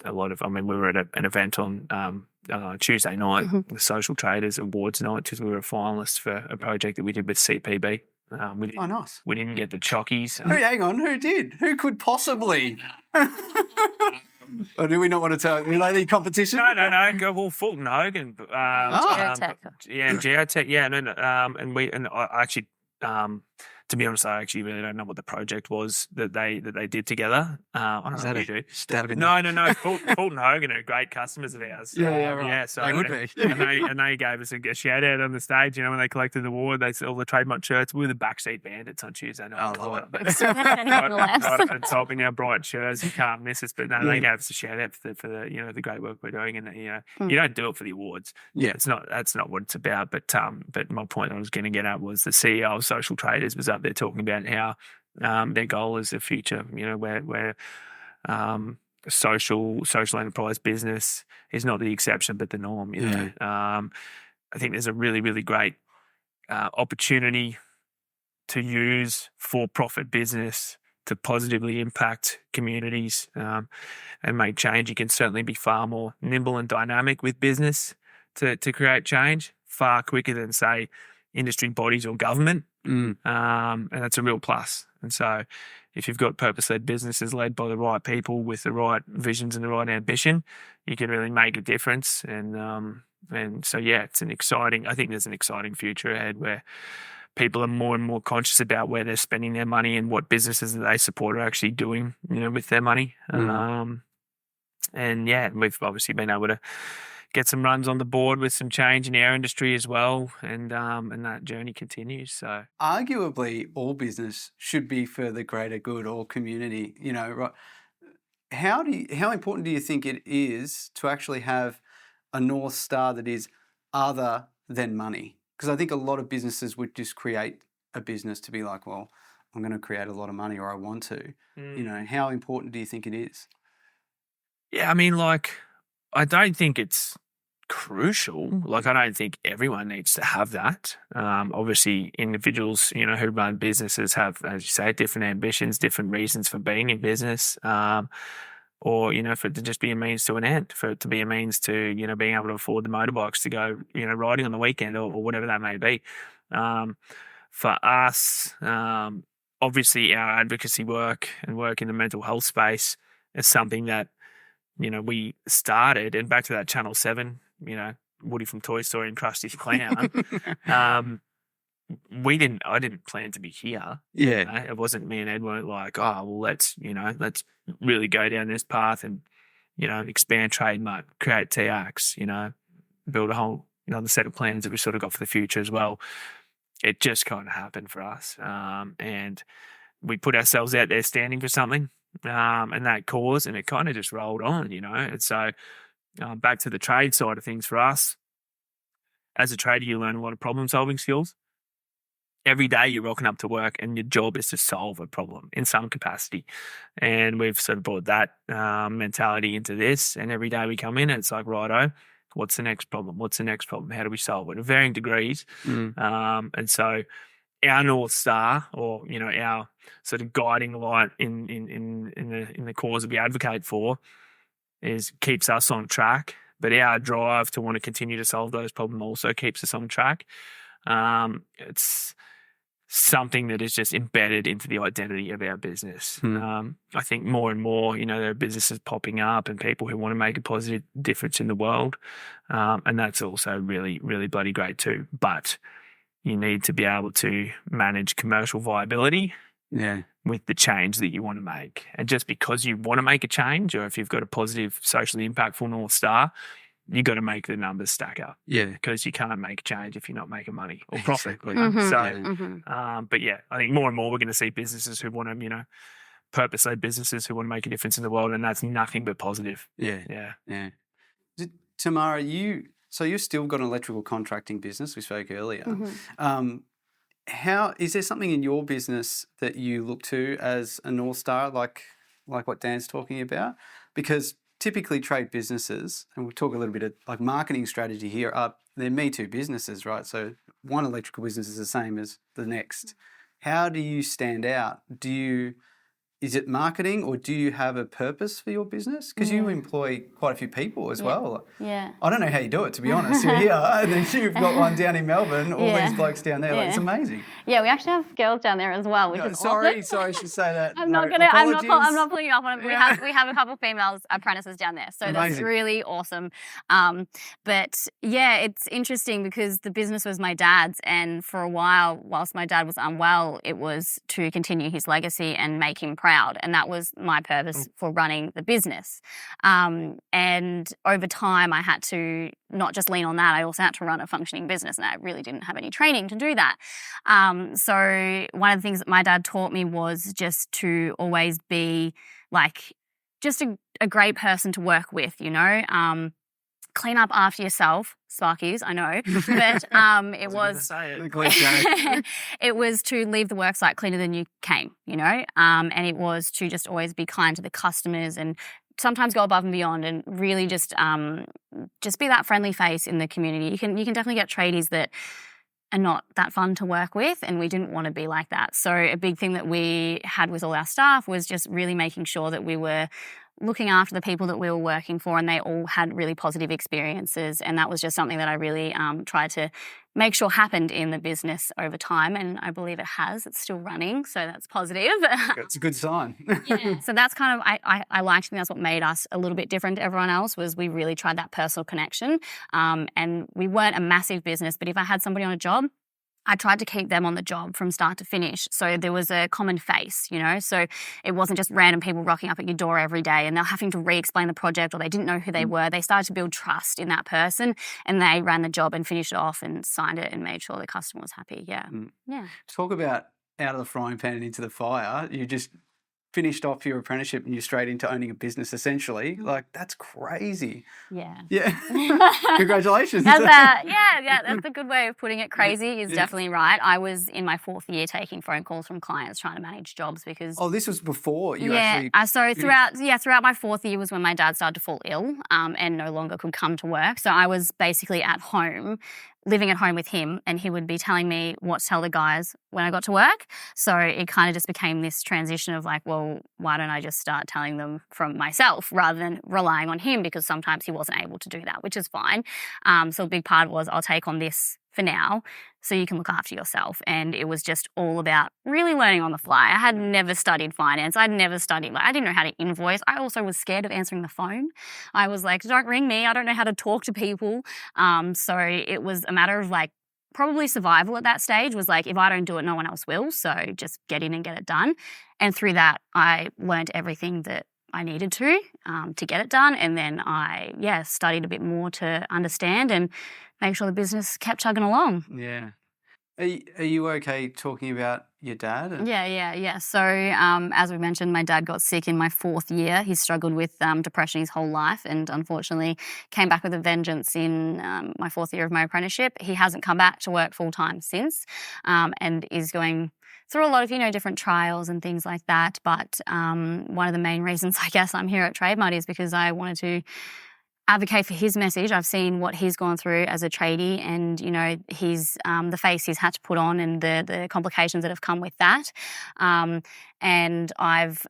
We were at an event on Tuesday night, the Social Traders Awards night, because we were a finalist for a project that we did with CPB. Nice. We didn't get the chockies. Hang on, who did? Who could possibly? Or do we not want to tell? The competition? No. Well, Fulton Hogan. Geotech. Geotech. Yeah, and I actually, to be honest, I actually really don't know what the project was that they did together. I don't know what you do. No. Fulton Hogan are great customers of ours. Yeah, right. Yeah, so they would be. and they gave us a shout out on the stage. when they collected the award, they said all the TradeMutt shirts. We were the backseat bandits on Tuesday night. It's helping our bright shirts. You can't miss us. But no, they gave us a shout out for the the great work we're doing. And you don't do it for the awards. Yeah, that's not what it's about. But my point I was going to get at was the CEO of Social Traders was up there talking about how their goal is the future, where social enterprise business is not the exception but the norm. I think there's a really, really great opportunity to use for-profit business to positively impact communities and make change. You can certainly be far more nimble and dynamic with business to create change, far quicker than, say, industry bodies or government. And that's a real plus. And so if you've got purpose-led businesses led by the right people with the right visions and the right ambition, you can really make a difference. And so, it's I think there's an exciting future ahead where people are more and more conscious about where they're spending their money and what businesses that they support are actually doing, with their money. We've obviously been able to get some runs on the board with some change in our industry as well, and that journey continues. So, arguably, all business should be for the greater good or community. Right? How important do you think it is to actually have a North Star that is other than money? Because I think a lot of businesses would just create a business to be like, well, I'm going to create a lot of money, or I want to. How important do you think it is? Yeah, I don't think it's crucial. I don't think everyone needs to have that. Obviously, individuals, who run businesses have, as you say, different ambitions, different reasons for being in business, or, for it to just be a means to an end, for it to be a means to, being able to afford the motorbikes to go, riding on the weekend or whatever that may be. For us, obviously, our advocacy work and work in the mental health space is something that, we started, and back to that Channel 7, Woody from Toy Story and Krusty's Clown. I didn't plan to be here. Yeah. It wasn't, me and Ed weren't like, oh, well, let's really go down this path and, expand TradeMutt, create TX, build a whole another set of plans that we sort of got for the future as well. It just kind of happened for us. And we put ourselves out there standing for something, and that cause, and it kind of just rolled on, And so back to the trade side of things for us, as a trader, you learn a lot of problem solving skills. Every day you're rocking up to work and your job is to solve a problem in some capacity. And we've sort of brought that mentality into this. And every day we come in and it's like, righto, what's the next problem? What's the next problem? How do we solve it? At varying degrees. And so our North Star, or, our sort of guiding light in the cause that we advocate for, keeps us on track. But our drive to want to continue to solve those problems also keeps us on track. It's something that is just embedded into the identity of our business. I think more and more, there are businesses popping up and people who want to make a positive difference in the world. And that's also really, really bloody great too. But you need to be able to manage commercial viability with the change that you want to make. And just because you want to make a change, or if you've got a positive, socially impactful North Star, you got to make the numbers stack up. Yeah. Because you can't make a change if you're not making money or profit. Exactly. But yeah, I think more and more we're going to see businesses who want to, purpose-led businesses who want to make a difference in the world, and that's nothing but positive. Yeah. Tamarah, you've still got an electrical contracting business. We spoke earlier. How is there something in your business that you look to as a North Star, like what Dan's talking about? Because typically trade businesses, and we'll talk a little bit of like marketing strategy here, they're Me Too businesses, right? So one electrical business is the same as the next. How do you stand out? Is it marketing, or do you have a purpose for your business? Because you employ quite a few people as well. Yeah. I don't know how you do it, to be honest. You're here, and then you've got one down in Melbourne, all these blokes down there. Like, it's amazing. Yeah, we actually have girls down there as well, which is sorry, awesome. I should say that. I'm not pulling you up on it. We have a couple of females apprentices down there, so that's really awesome. But yeah, it's interesting because the business was my dad's, and for a while, whilst my dad was unwell, it was to continue his legacy and make him proud. And that was my purpose for running the business. And over time, I had to not just lean on that, I also had to run a functioning business, and I really didn't have any training to do that. So one of the things that my dad taught me was just to always be like just a great person to work with, clean up after yourself, Sparkies, I know, but it was to leave the worksite cleaner than you came, and it was to just always be kind to the customers and sometimes go above and beyond, and really just be that friendly face in the community. You can definitely get tradies that are not that fun to work with, and we didn't want to be like that. So a big thing that we had with all our staff was just really making sure that we were looking after the people that we were working for, and they all had really positive experiences. And that was just something that I really tried to make sure happened in the business over time. And I believe it has. It's still running, so that's positive. It's a good sign. Yeah. So that's kind of, I liked, and that's what made us a little bit different to everyone else, was we really tried that personal connection. And we weren't a massive business, but if I had somebody on a job, I tried to keep them on the job from start to finish. So there was a common face, so it wasn't just random people rocking up at your door every day and they're having to re-explain the project, or they didn't know who they were. They started to build trust in that person, and they ran the job and finished it off and signed it and made sure the customer was happy. Yeah. Talk about out of the frying pan and into the fire. You just finished off your apprenticeship and you're straight into owning a business, essentially. Like, that's crazy. Yeah. Congratulations. That's a good way of putting it. Crazy is definitely right. I was in my 4th year taking phone calls from clients trying to manage jobs because... Oh, this was before you actually... So throughout my 4th year was when my dad started to fall ill and no longer could come to work. So I was basically at home, living at home with him, and he would be telling me what to tell the guys when I got to work. So it kind of just became this transition of like, well, why don't I just start telling them from myself rather than relying on him, because sometimes he wasn't able to do that, which is fine. So a big part was, I'll take on this for now so you can look after yourself. And it was just all about really learning on the fly. I had never studied finance. I didn't know how to invoice. I also was scared of answering the phone. I was like, don't ring me. I don't know how to talk to people. So it was a matter of like probably survival at that stage. Was like, if I don't do it, no one else will. So just get in and get it done. And through that, I learned everything that I needed to get it done. And then I, studied a bit more to understand and make sure the business kept chugging along. Yeah. Are you okay talking about your dad? Yeah. So, as we mentioned, my dad got sick in my 4th year. He struggled with depression his whole life, and unfortunately came back with a vengeance in my 4th year of my apprenticeship. He hasn't come back to work full time since, and is going through a lot of different trials and things like that. But one of the main reasons I guess I'm here at TradeMutt is because I wanted to advocate for his message. I've seen what he's gone through as a tradie, and his the face he's had to put on, and the complications that have come with that. And I've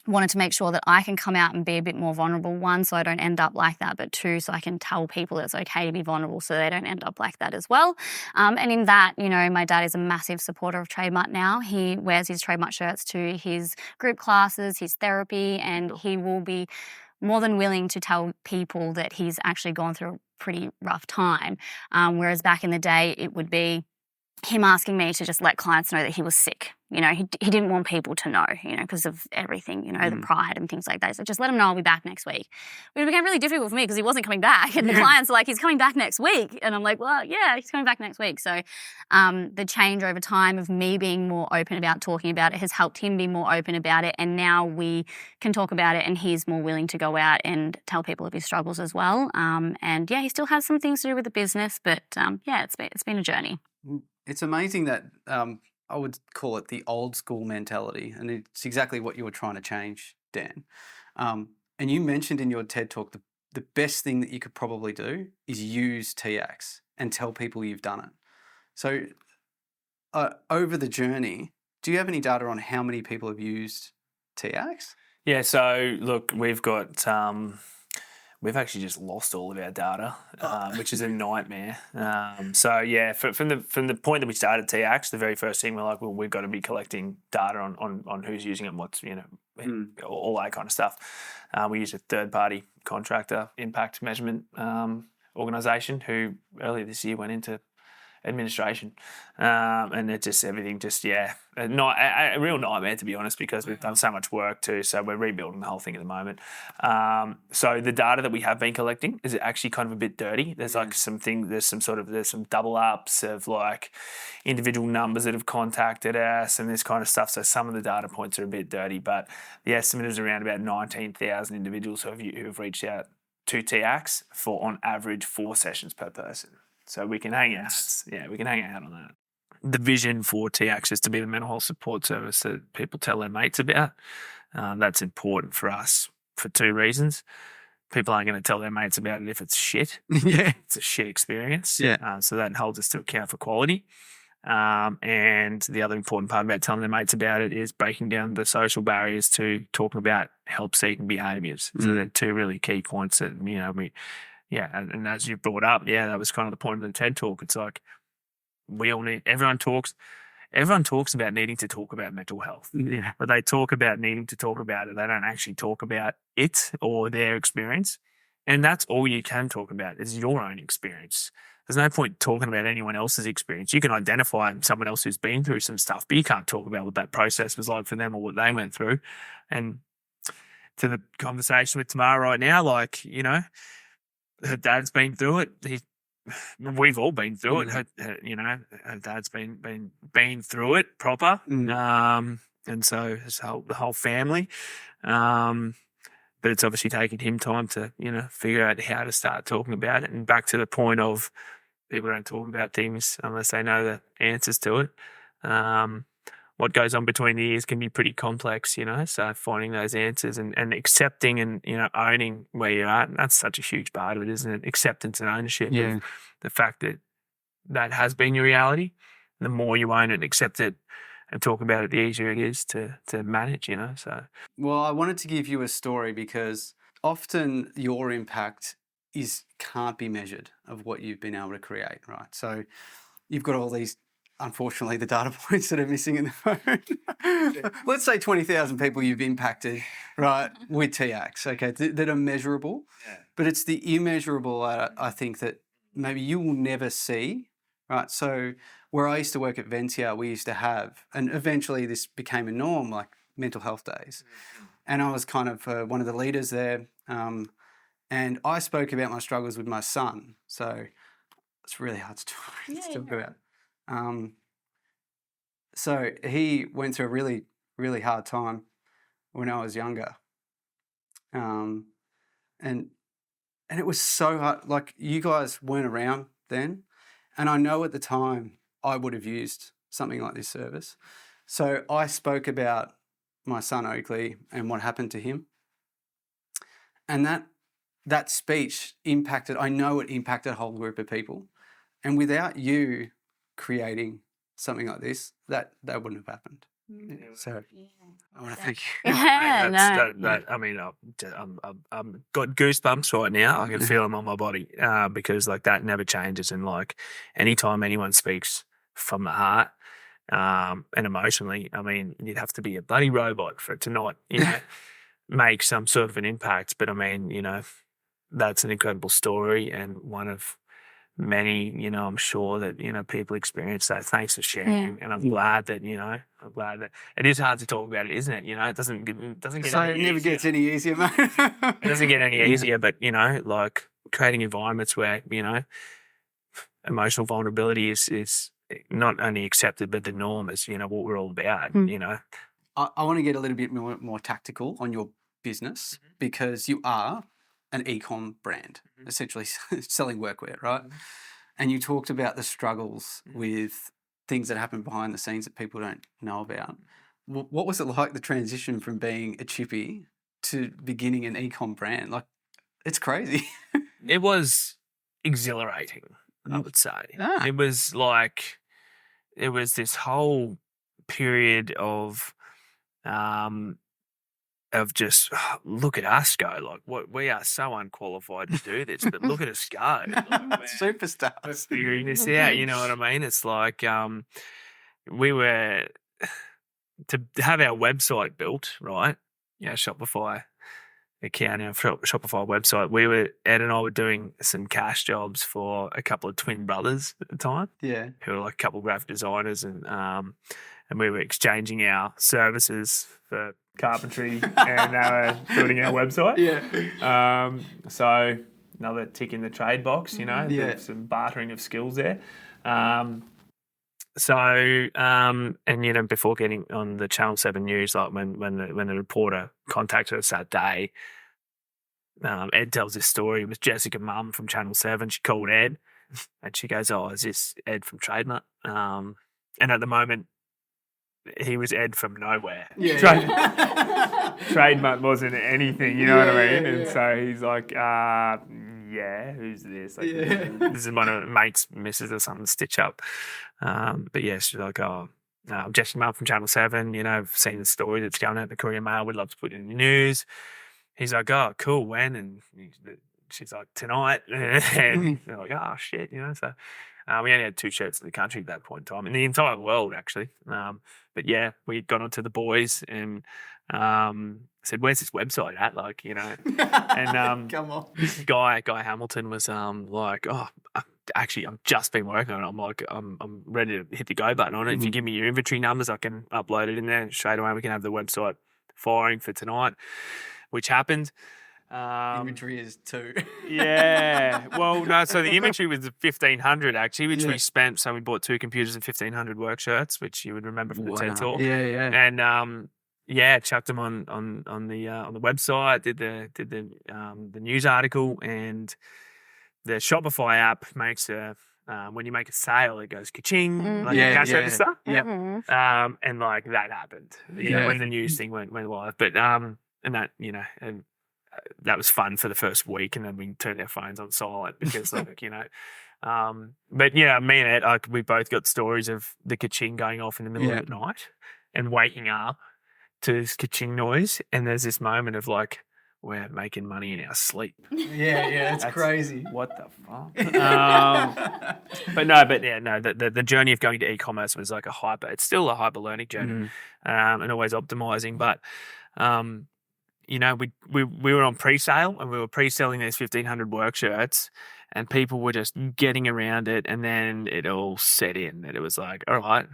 wanted to make sure that I can come out and be a bit more vulnerable, one, so I don't end up like that, but two, so I can tell people it's okay to be vulnerable so they don't end up like that as well. And in that, my dad is a massive supporter of TradeMutt now. He wears his TradeMutt shirts to his group classes, his therapy, and he will be more than willing to tell people that he's actually gone through a pretty rough time. Whereas back in the day, it would be him asking me to just let clients know that he was sick. He didn't want people to know, because of everything, the pride and things like that. So just let him know I'll be back next week. But it became really difficult for me because he wasn't coming back. And the clients are like, he's coming back next week. And I'm like, well, yeah, he's coming back next week. So the change over time of me being more open about talking about it has helped him be more open about it. And now we can talk about it, and he's more willing to go out and tell people of his struggles as well. And yeah, he still has some things to do with the business, but yeah, it's been a journey. It's amazing that I would call it the old school mentality, and it's exactly what you were trying to change, Dan. And you mentioned in your TED Talk the best thing that you could probably do is use TX and tell people you've done it. So over the journey, do you have any data on how many people have used TX? Yeah, so look, we've got we've actually just lost all of our data, which is a nightmare. So yeah, from the point that we started TX, the very first thing we're like, well, we've got to be collecting data on who's using it, and what's all that kind of stuff. We use a third-party contractor impact measurement organisation who earlier this year went into administration, and it just everything just a real nightmare, to be honest, because we've done so much work too, so we're rebuilding the whole thing at the moment. So the data that we have been collecting is actually kind of a bit dirty. There's like some double ups of like individual numbers that have contacted us and this kind of stuff, so some of the data points are a bit dirty, but the estimate is around about 19,000 individuals who have reached out to TX for on average 4 sessions per person. So we can hang out. Yeah, we can hang out on that. The vision for TX is to be the mental health support service that people tell their mates about. That's important for us for 2 reasons. People aren't going to tell their mates about it if it's shit. Yeah. It's a shit experience. Yeah. So that holds us to account for quality. And the other important part about telling their mates about it is breaking down the social barriers to talking about help-seeking behaviours. So they're 2 really key points that, and as you brought up, that was kind of the point of the TED Talk. It's like everyone talks about needing to talk about mental health. Yeah. But they talk about needing to talk about it. They don't actually talk about it or their experience. And that's all you can talk about is your own experience. There's no point talking about anyone else's experience. You can identify someone else who's been through some stuff, but you can't talk about what that process was like for them or what they went through. And to the conversation with Tamarah right now, her dad's been through it. We've all been through it. Her dad's been through it proper. And so it's the whole family. But it's obviously taken him time to, figure out how to start talking about it. And back to the point of people don't talk about things unless they know the answers to it. What goes on between the ears can be pretty complex, so finding those answers and accepting and, owning where you're at, and that's such a huge part of it, isn't it? Acceptance and ownership of the fact that has been your reality. The more you own it and accept it and talk about it, the easier it is to manage, so. Well, I wanted to give you a story because often your impact can't be measured of what you've been able to create, right? So you've got all these, unfortunately, the data points that are missing in the phone. Let's say 20,000 people you've impacted, right, with TX, okay, that are measurable. Yeah. But it's the immeasurable, I think, that maybe you will never see, right? So where I used to work at Ventia, we used to have, and eventually this became a norm, like mental health days. And I was kind of one of the leaders there. And I spoke about my struggles with my son. So it's really hard to talk about. So he went through a really, really hard time when I was younger. And it was so hard. Like, you guys weren't around then. And I know at the time I would have used something like this service. So I spoke about my son Oakley and what happened to him. And that speech impacted, I know it impacted a whole group of people. And without you creating something like this, that wouldn't have happened. So I want to thank you. I mean, I'm got goosebumps right now. I can feel them on my body because like that never changes. And like anytime anyone speaks from the heart and emotionally, I mean, you'd have to be a bloody robot for it to not, make some sort of an impact. But I mean, that's an incredible story and one of many, I'm sure that, people experience that. Thanks for sharing. And I'm glad that, it is hard to talk about it, isn't it? It doesn't get So any it never easier. gets any easier, mate. It doesn't get any easier, but, like creating environments where, emotional vulnerability is not only accepted, but the norm is, what we're all about, I want to get a little bit more tactical on your business because you are an e-com brand, essentially selling workwear, right? And you talked about the struggles with things that happen behind the scenes that people don't know about. What was it like, the transition from being a chippy to beginning an e-com brand? Like, it's crazy. It was exhilarating, I would say. Ah. It was like, it was this whole period of just look at us go, like we are so unqualified to do this, but look at us go, Superstars figuring this out. You know what I mean? It's like we were to have our website built, right? Shopify account, our Shopify website. Ed and I were doing some cash jobs for a couple of twin brothers at the time, who were like a couple of graphic designers, and we were exchanging our services for carpentry and building our website. So another tick in the trade box, some bartering of skills there. And before getting on the Channel 7 news, like when the reporter contacted us that day, Ed tells this story. It was Jessica Mum from Channel 7. She called Ed and she goes, "Oh, is this Ed from TradeMutt?" And at the moment, he was Ed from nowhere. TradeMutt wasn't anything, you know what I mean? And so he's like, who's this? Like, this is one of mates' misses or something, stitch up. But yeah, she's like, I'm Jessica Mum from Channel 7. I've seen the story that's going out in the Courier Mail. We'd love to put it in the news. He's like, "Oh, cool, when?" And she's like, "Tonight." And they're like, "Oh, shit," so... we only had 2 shirts in the country at that point in time, in the entire world, actually. But yeah, we had gone on to the boys and said, "Where's this website at?" Like, and come on, Guy Hamilton was like, "Oh, actually, I've just been working on it." I'm like, I'm ready to hit the go button on it. If you give me your inventory numbers, I can upload it in there straight away. We can have the website firing for tonight, which happened. Inventory is 2. Yeah. Well, no, so the inventory was 1,500 actually, which we spent. So we bought 2 computers and 1,500 work shirts, which you would remember from the TED Talk. Yeah. And chucked them on the website. Did the news article, and the Shopify app makes when you make a sale, it goes ka-ching, like a cash register. And like that happened. When the news thing went live, but and that and. That was fun for the first week, and then we turned our phones on silent because, but yeah, me and Ed, we both got stories of the ka-ching going off in the middle of the night and waking up to this ka-ching noise, and there's this moment of like, we're making money in our sleep. That's crazy. What the fuck? The journey of going to e-commerce was like it's still a hyper learning journey, and always optimizing, but. We were on pre-sale, and we were pre-selling these 1,500 work shirts, and people were just getting around it, and then it all set in that it was like, all right,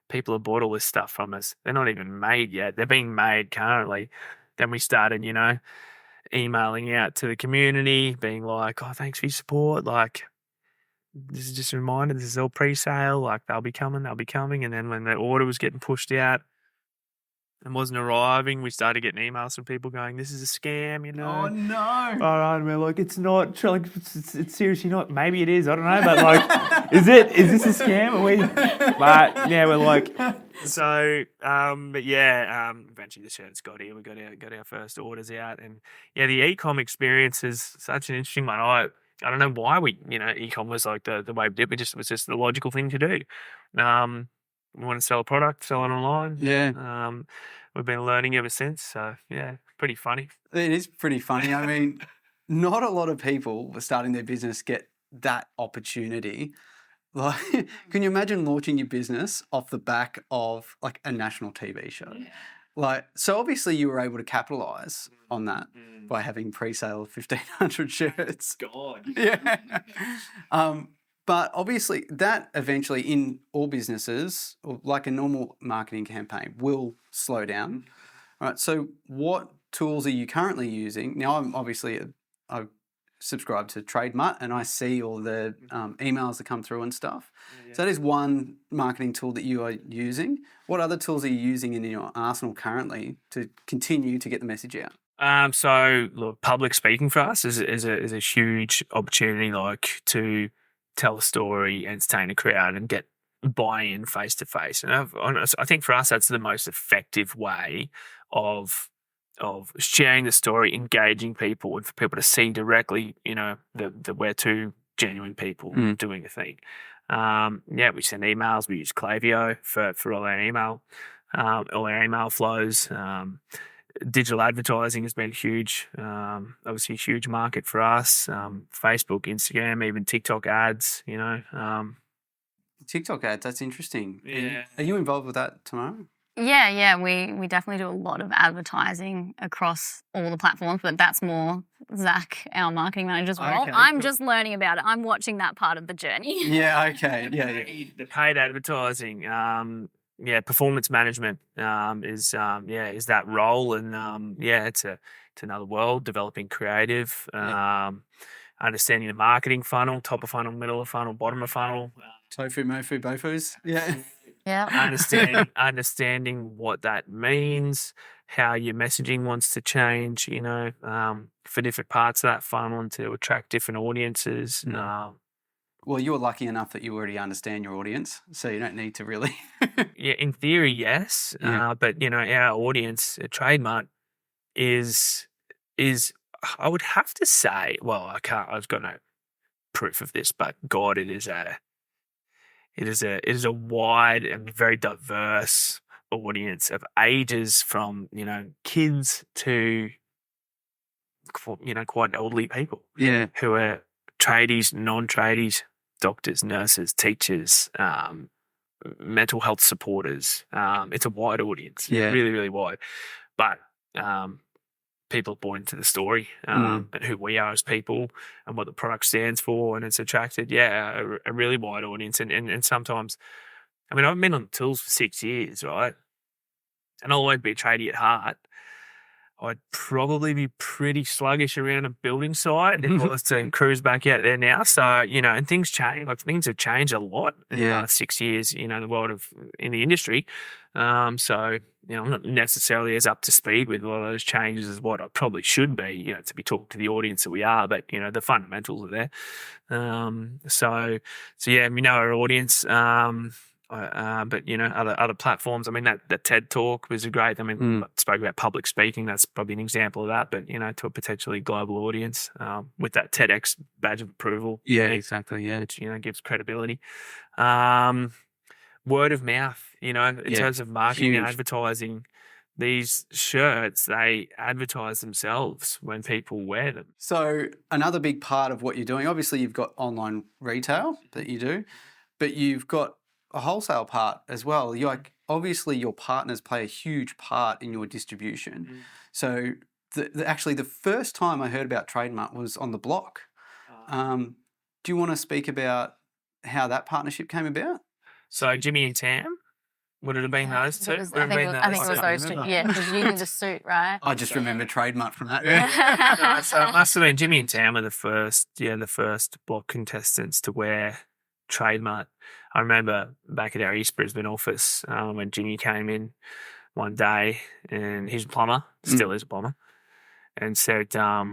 people have bought all this stuff from us. They're not even made yet. They're being made currently. Then we started, emailing out to the community, being like, "Oh, thanks for your support." Like, this is just a reminder, this is all pre-sale, like they'll be coming. And then when the order was getting pushed out and wasn't arriving, we started getting emails from people going, this is a scam, you know. Oh no! All right, and we're like, it's not, like, it's seriously not. Maybe it is, I don't know, but like, is this a scam? But yeah, we're like, so, but yeah, eventually the shirts got here. We got our first orders out, and yeah, the e-com experience is such an interesting one. I don't know why e-com was like the way we did. It was just the logical thing to do. We want to sell a product, sell it online. Yeah. We've been learning ever since. So yeah, pretty funny. It is pretty funny. I mean, not a lot of people starting their business get that opportunity. Like, can you imagine launching your business off the back of like a national TV show? Yeah. Like, so obviously you were able to capitalize on that by having pre-sale of 1,500 shirts. God. Yeah. But obviously that eventually in all businesses, like a normal marketing campaign, will slow down. All right. So what tools are you currently using? Now I subscribe to TradeMutt and I see all the emails that come through and stuff. Yeah. So that is one marketing tool that you are using. What other tools are you using in your arsenal currently to continue to get the message out? So look, public speaking for us is a huge opportunity, like to tell a story, entertain a crowd, and get buy-in face to face. And I think for us that's the most effective way of sharing the story, engaging people, and for people to see directly, that we're two genuine people doing a thing. We send emails. We use Klaviyo for all our email flows. Digital advertising has been huge, obviously a huge market for us. Facebook, Instagram, even TikTok ads, TikTok ads, that's interesting. Yeah. Are you involved with that, Tamarah? Yeah, we definitely do a lot of advertising across all the platforms, but that's more Zach, our marketing manager's role. Okay, I'm cool. just learning about it. I'm watching that part of the journey. Yeah, okay. Yeah. The paid advertising, performance management is that role, and it's another world. Developing creative, understanding the marketing funnel, top of funnel, middle of funnel, bottom of funnel. Tofu, mofu, bofus. Yeah. Yeah. Understanding what that means, how your messaging wants to change, for different parts of that funnel and to attract different audiences. Well, you're lucky enough that you already understand your audience, so you don't need to really. Yeah, in theory, yes. Yeah. But our audience at TradeMutt is I would have to say, well, I've got no proof of this, but God, it is a wide and very diverse audience of ages from kids to quite elderly people. Yeah. Who are tradies, non-tradies, doctors, nurses, teachers, mental health supporters. It's a wide audience. Yeah. Really, really wide. But people bought into the story and who we are as people and what the product stands for, and it's attracted, a really wide audience. And sometimes, I've been on the tools for 6 years, right? And I'll always be a tradie at heart. I'd probably be pretty sluggish around a building site if I was to cruise back out there now. So, and things change. Like, things have changed a lot in the last 6 years, in the world in the industry. So, I'm not necessarily as up to speed with a lot of those changes as what I probably should be, to be talking to the audience that we are. But, the fundamentals are there. So we know our audience. But other platforms. That TED Talk was great. I spoke about public speaking. That's probably an example of that. But to a potentially global audience with that TEDx badge of approval. Yeah, exactly. Yeah, which gives credibility. Word of mouth. In terms of marketing and advertising, these shirts, they advertise themselves when people wear them. So another big part of what you're doing, obviously, you've got online retail that you do, but you've got a wholesale part as well. Obviously your partners play a huge part in your distribution. So actually the first time I heard about TradeMutt was on the block. Do you want to speak about how that partnership came about? So Jimmy and Tam Would it have been those two? It was, Would I it have think, been I think it those was two? those two. remember. Yeah, because you need the suit, right? I just remember TradeMutt from that. No, so it must have been Jimmy and Tam were the first block contestants to wear TradeMutt. I remember back at our East Brisbane office when Jimmy came in one day, and he's a plumber, still is a plumber, and said, I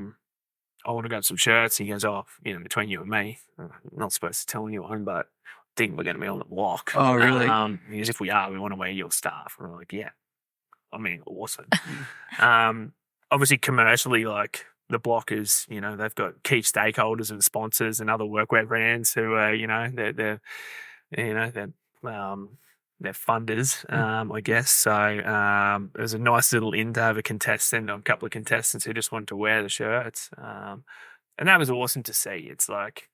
want to grab some shirts. He goes, oh, between you and me, I'm not supposed to tell anyone, but I think we're going to be on the block. Oh, really? He goes, if we are, we want to wear your stuff. And I'm like, yeah. I mean, awesome. Obviously, commercially, like the block is, they've got key stakeholders and sponsors and other workwear brands who are, they're funders, I guess. So it was a nice little in to have a couple of contestants who just wanted to wear the shirts, and that was awesome to see. It's like,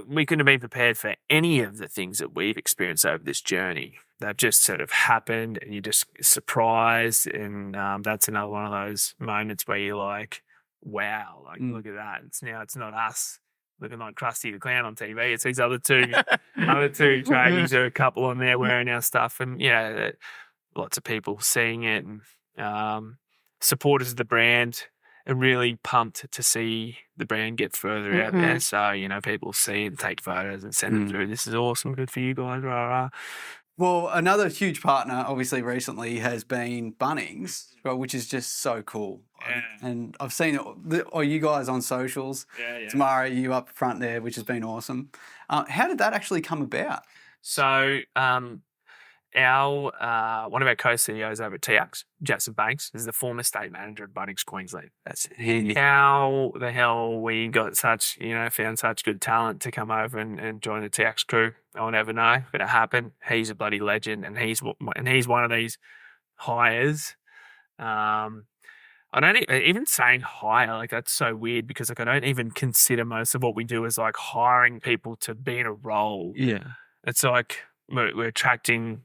we couldn't have been prepared for any of the things that we've experienced over this journey. They've just sort of happened, and you're just surprised. And that's another one of those moments where you're like, wow, like, look at that. It's not us looking like Krusty the Clown on TV. It's these other two tradies. There are a couple on there wearing our stuff. And, lots of people seeing it. And supporters of the brand are really pumped to see the brand get further out there. So, people see it and take photos and send them through. This is awesome. Good for you guys. Rah, rah. Well, another huge partner, obviously, recently has been Bunnings, which is just so cool. Yeah. And I've seen you guys on socials. Yeah. Tamarah, you up front there, which has been awesome. How did that actually come about? So, our one of our co-CEOs over at TX, Jason Banks, is the former state manager of Bunnings Queensland. That's handy. How the hell we got found such good talent to come over and join the TX crew, I'll never know, but it happened. He's a bloody legend, and he's one of these hires. I don't even saying hire, like, that's so weird, because like I don't even consider most of what we do as like hiring people to be in a role. Yeah. It's like we're attracting,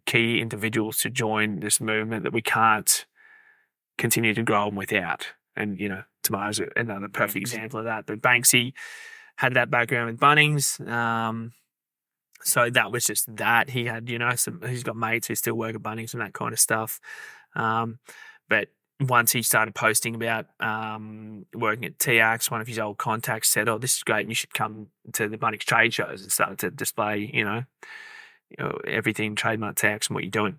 key individuals to join this movement that we can't continue to grow them without. And, Tamarah's another perfect example of that. But Banksy had that background with Bunnings. So that was just that. He had, he's got mates who still work at Bunnings and that kind of stuff. But once he started posting about working at TX, one of his old contacts said, oh, this is great, and you should come to the Bunnings trade shows, and started to display, everything TradeMutt TX and what you're doing.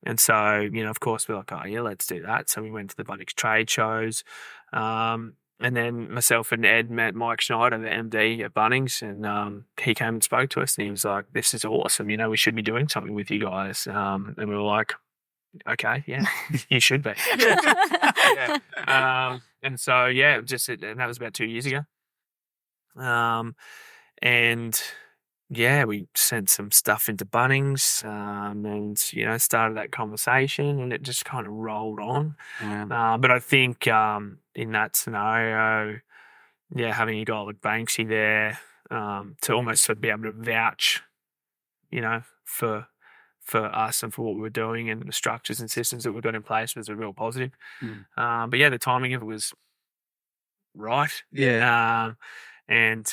And so, of course, we're like, oh, yeah, let's do that. So we went to the Bunnings trade shows. And then myself and Ed met Mike Schneider, the MD at Bunnings, and he came and spoke to us, and he was like, this is awesome. We should be doing something with you guys. And we were like, okay, yeah, you should be. Yeah. And so, and that was about 2 years ago. And we sent some stuff into Bunnings, and started that conversation, and it just kind of rolled on. But I think in that scenario, having a guy like Banksy there to almost sort of be able to vouch, for us and for what we were doing and the structures and systems that we've got in place was a real positive. But the timing of it was right. Yeah. And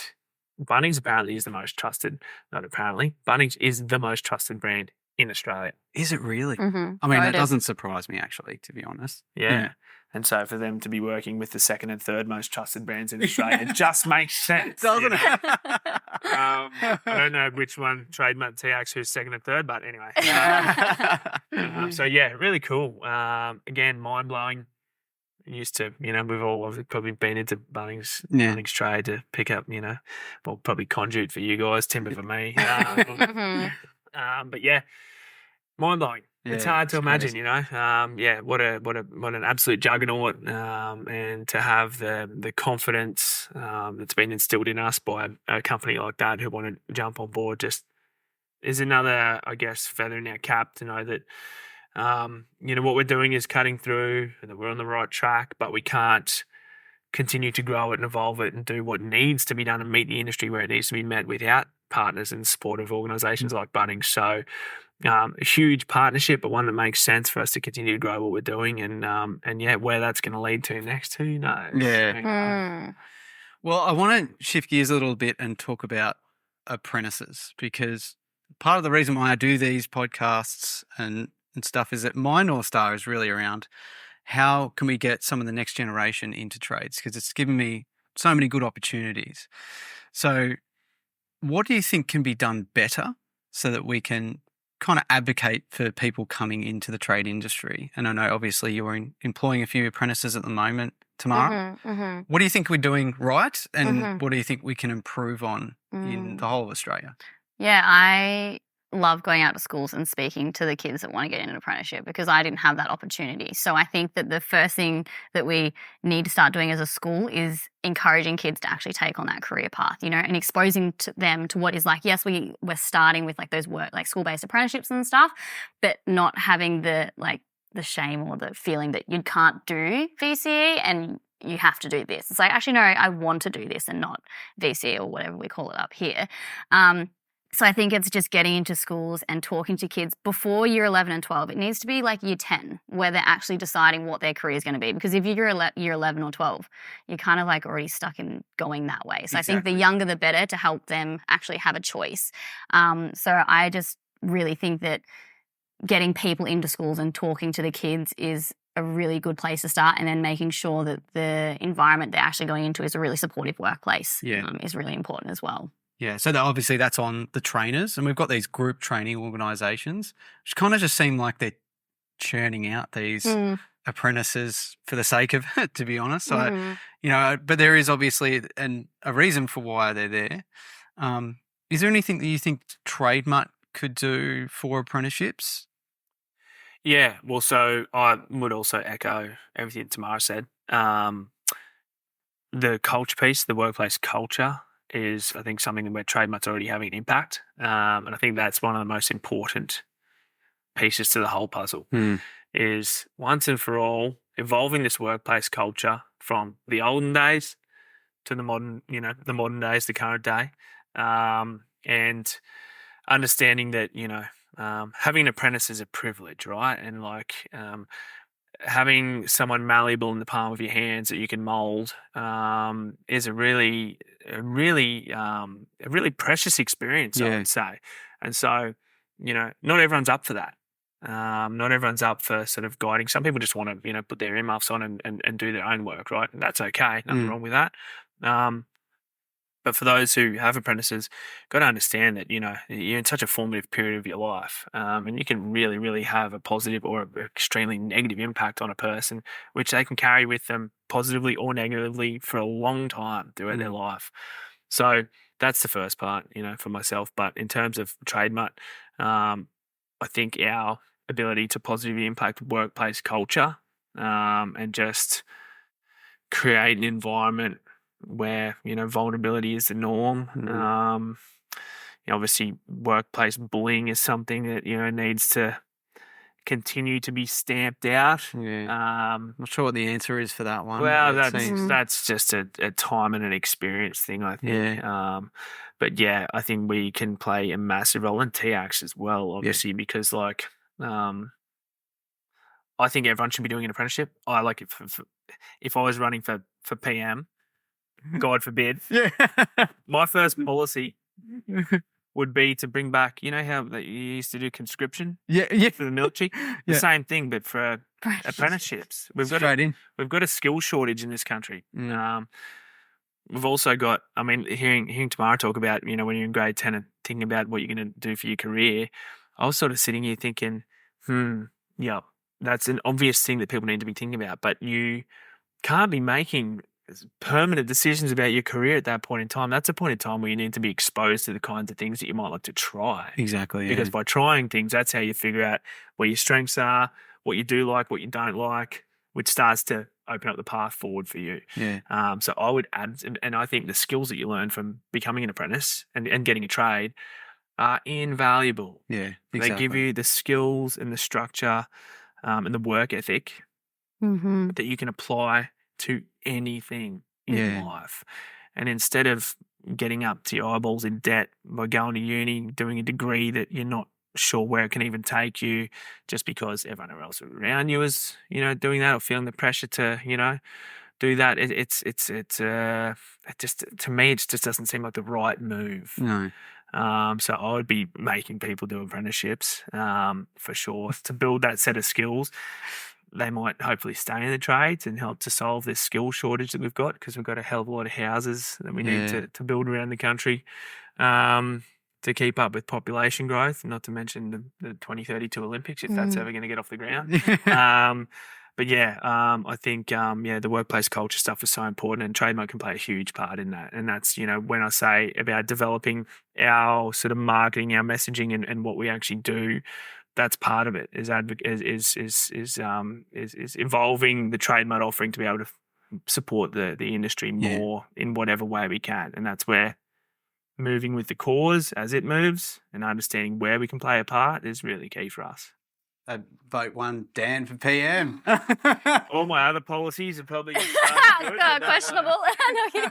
Bunnings apparently is the most trusted, not apparently, Bunnings is the most trusted brand in Australia. Is it really? Mm-hmm. I mean, that doesn't surprise me, actually, to be honest. Yeah. And so for them to be working with the second and third most trusted brands in Australia, it just makes sense. Doesn't it? I don't know which one, TradeMutt, TX, who's second and third, but anyway. So really cool. Again, mind-blowing. Used to, we've all probably been into Bunnings trade to pick up, probably conduit for you guys, timber for me. But mind-blowing. It's hard to imagine, what an absolute juggernaut, and to have the confidence that's been instilled in us by a company like that who want to jump on board just is another, I guess, feather in our cap to know that, what we're doing is cutting through and that we're on the right track, but we can't continue to grow it and evolve it and do what needs to be done and meet the industry where it needs to be met without partners and supportive organisations like Bunnings. So a huge partnership, but one that makes sense for us to continue to grow what we're doing, and where that's going to lead to next, who knows? Yeah. Well, I want to shift gears a little bit and talk about apprentices, because part of the reason why I do these podcasts and stuff is that my North Star is really around how can we get some of the next generation into trades, because it's given me so many good opportunities. So what do you think can be done better so that we can kind of advocate for people coming into the trade industry? And I know obviously you're employing a few apprentices at the moment, Tamarah. What do you think we're doing right, and what do you think we can improve on in the whole of Australia? Yeah, I love going out to schools and speaking to the kids that want to get in an apprenticeship, because I didn't have that opportunity. So I think that the first thing that we need to start doing as a school is encouraging kids to actually take on that career path, and exposing them to what is like, yes, we're starting with like those school-based apprenticeships and stuff, but not having the shame or the feeling that you can't do VCE and you have to do this. It's like, actually, no, I want to do this and not VCE or whatever we call it up here. So I think it's just getting into schools and talking to kids before year 11 and 12. It needs to be like year 10 where they're actually deciding what their career is going to be. Because if you're year 11 or 12, you're kind of like already stuck in going that way. So I think the younger the better to help them actually have a choice. So I just really think that getting people into schools and talking to the kids is a really good place to start, and then making sure that the environment they're actually going into is a really supportive workplace is really important as well. Yeah, so obviously that's on the trainers, and we've got these group training organisations, which kind of just seem like they're churning out these apprentices for the sake of it, to be honest. So, but there is obviously a reason for why they're there. Is there anything that you think TradeMutt could do for apprenticeships? Yeah, well, so I would also echo everything Tamarah said. The culture piece, the workplace culture, is, I think, something where TradeMutt's already having an impact. And I think that's one of the most important pieces to the whole puzzle, is once and for all evolving this workplace culture from the olden days to the modern days, the current day, and understanding that, having an apprentice is a privilege, right? And having someone malleable in the palm of your hands that you can mold is a really precious experience, I would say. And so, not everyone's up for that. Not everyone's up for sort of guiding. Some people just want to, put their earmuffs on and do their own work, right? And that's okay. Nothing wrong with that. But for those who have apprentices, got to understand that, you're in such a formative period of your life, and you can really, really have a positive or extremely negative impact on a person, which they can carry with them positively or negatively for a long time throughout their life. So that's the first part, for myself. But in terms of TradeMutt, I think our ability to positively impact workplace culture and just create an environment where, vulnerability is the norm. Obviously, workplace bullying is something that, needs to continue to be stamped out. Not sure what the answer is for that one. Well, that's just a time and an experience thing, I think. But yeah, I think we can play a massive role in TAX as well, obviously, because I think everyone should be doing an apprenticeship. I like it if I was running for PM, God forbid. My first policy would be to bring back, how you used to do conscription for the military? The same thing, but for apprenticeships. We've got a skill shortage in this country. We've also got, hearing Tamarah talk about, when you're in grade 10 and thinking about what you're going to do for your career, I was sort of sitting here thinking, that's an obvious thing that people need to be thinking about, but you can't be making permanent decisions about your career at that point in time. That's a point in time where you need to be exposed to the kinds of things that you might like to try. Exactly. Because by trying things, that's how you figure out where your strengths are, what you do like, what you don't like, which starts to open up the path forward for you. So I would add, and I think the skills that you learn from becoming an apprentice and getting a trade are invaluable. They give you the skills and the structure and the work ethic that you can apply to anything in life. And instead of getting up to your eyeballs in debt by going to uni, doing a degree that you're not sure where it can even take you, just because everyone else around you is, doing that or feeling the pressure to, do that, it just, to me, it just doesn't seem like the right move. No. So I would be making people do apprenticeships for sure to build that set of skills. They might hopefully stay in the trades and help to solve this skill shortage that we've got, because we've got a hell of a lot of houses that we need to build around the country to keep up with population growth, not to mention the 2032 Olympics, if that's ever going to get off the ground. But yeah, I think the workplace culture stuff is so important, and TradeMutt can play a huge part in that. And that's, when I say about developing our sort of marketing, our messaging, and what we actually do, that's part of it. Is evolving the TradeMutt offering to be able to support the industry more in whatever way we can, and that's where moving with the cause as it moves and understanding where we can play a part is really key for us. Vote one Dan for PM. All my other policies are probably questionable. No kidding.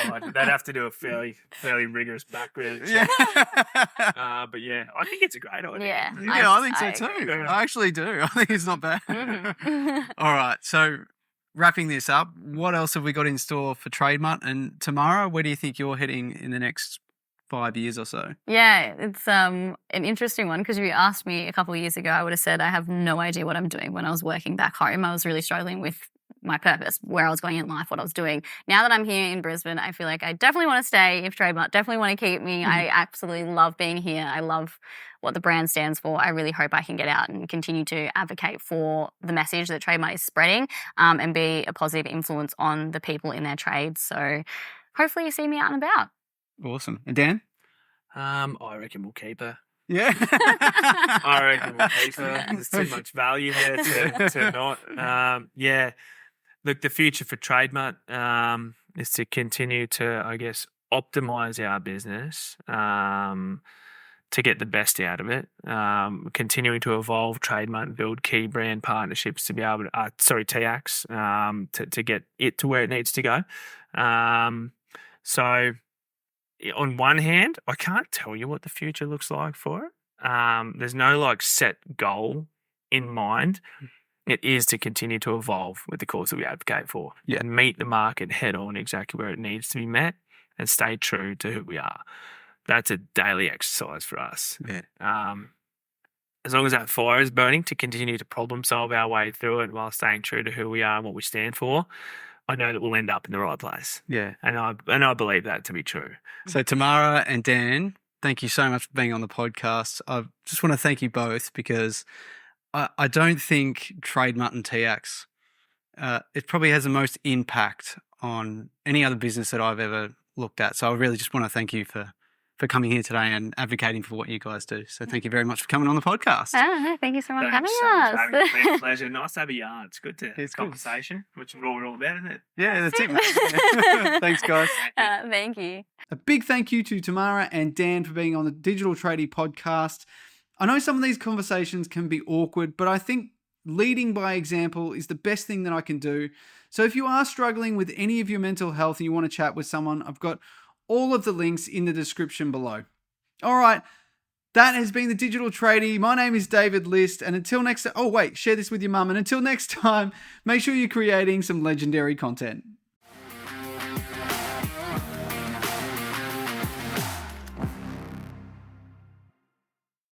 God, they'd have to do a fairly rigorous background check. But yeah, I think it's a great idea. Yeah, I think so too. I actually do. I think it's not bad. All right, so wrapping this up, what else have we got in store for TradeMutt? And Tamarah, where do you think you're heading in the next 5 years or so? Yeah, it's an interesting one, because if you asked me a couple of years ago, I would have said I have no idea what I'm doing. When I was working back home, I was really struggling with my purpose, where I was going in life, what I was doing. Now that I'm here in Brisbane, I feel like I definitely want to stay if TradeMutt definitely want to keep me. I absolutely love being here. I love what the brand stands for. I really hope I can get out and continue to advocate for the message that TradeMutt is spreading, and be a positive influence on the people in their trades. So hopefully you see me out and about. Awesome. And Dan? I reckon we'll keep her. Yeah. I reckon we'll keep her. There's too much value there to not. Look, the future for TradeMutt is to continue to, I guess, optimize our business to get the best out of it. Continuing to evolve TradeMutt and build key brand partnerships to be able to, TAX, to get it to where it needs to go. So on one hand, I can't tell you what the future looks like for it. There's no set goal in mind. It is to continue to evolve with the cause that we advocate for and meet the market head on exactly where it needs to be met and stay true to who we are. That's a daily exercise for us. Yeah. As long as that fire is burning, to continue to problem solve our way through it while staying true to who we are and what we stand for, I know that we'll end up in the right place. Yeah. And I believe that to be true. So Tamarah and Dan, thank you so much for being on the podcast. I just want to thank you both, because I don't think TradeMutt and TX, it probably has the most impact on any other business that I've ever looked at. So I really just want to thank you for coming here today and advocating for what you guys do. So thank you very much for coming on the podcast. Oh, thank you so much for having us. It's been a pleasure. Nice to have a yarn. It's good to have conversation, which is what we're all about, isn't it? Yeah, that's it, mate. Thanks, guys. Thank you. A big thank you to Tamarah and Dan for being on the Digital Tradie podcast. I know some of these conversations can be awkward, but I think leading by example is the best thing that I can do. So if you are struggling with any of your mental health and you want to chat with someone, I've got all of the links in the description below. All right, that has been the Digital Tradie. My name is David List, and until next time, share this with your mum. And until next time, make sure you're creating some legendary content.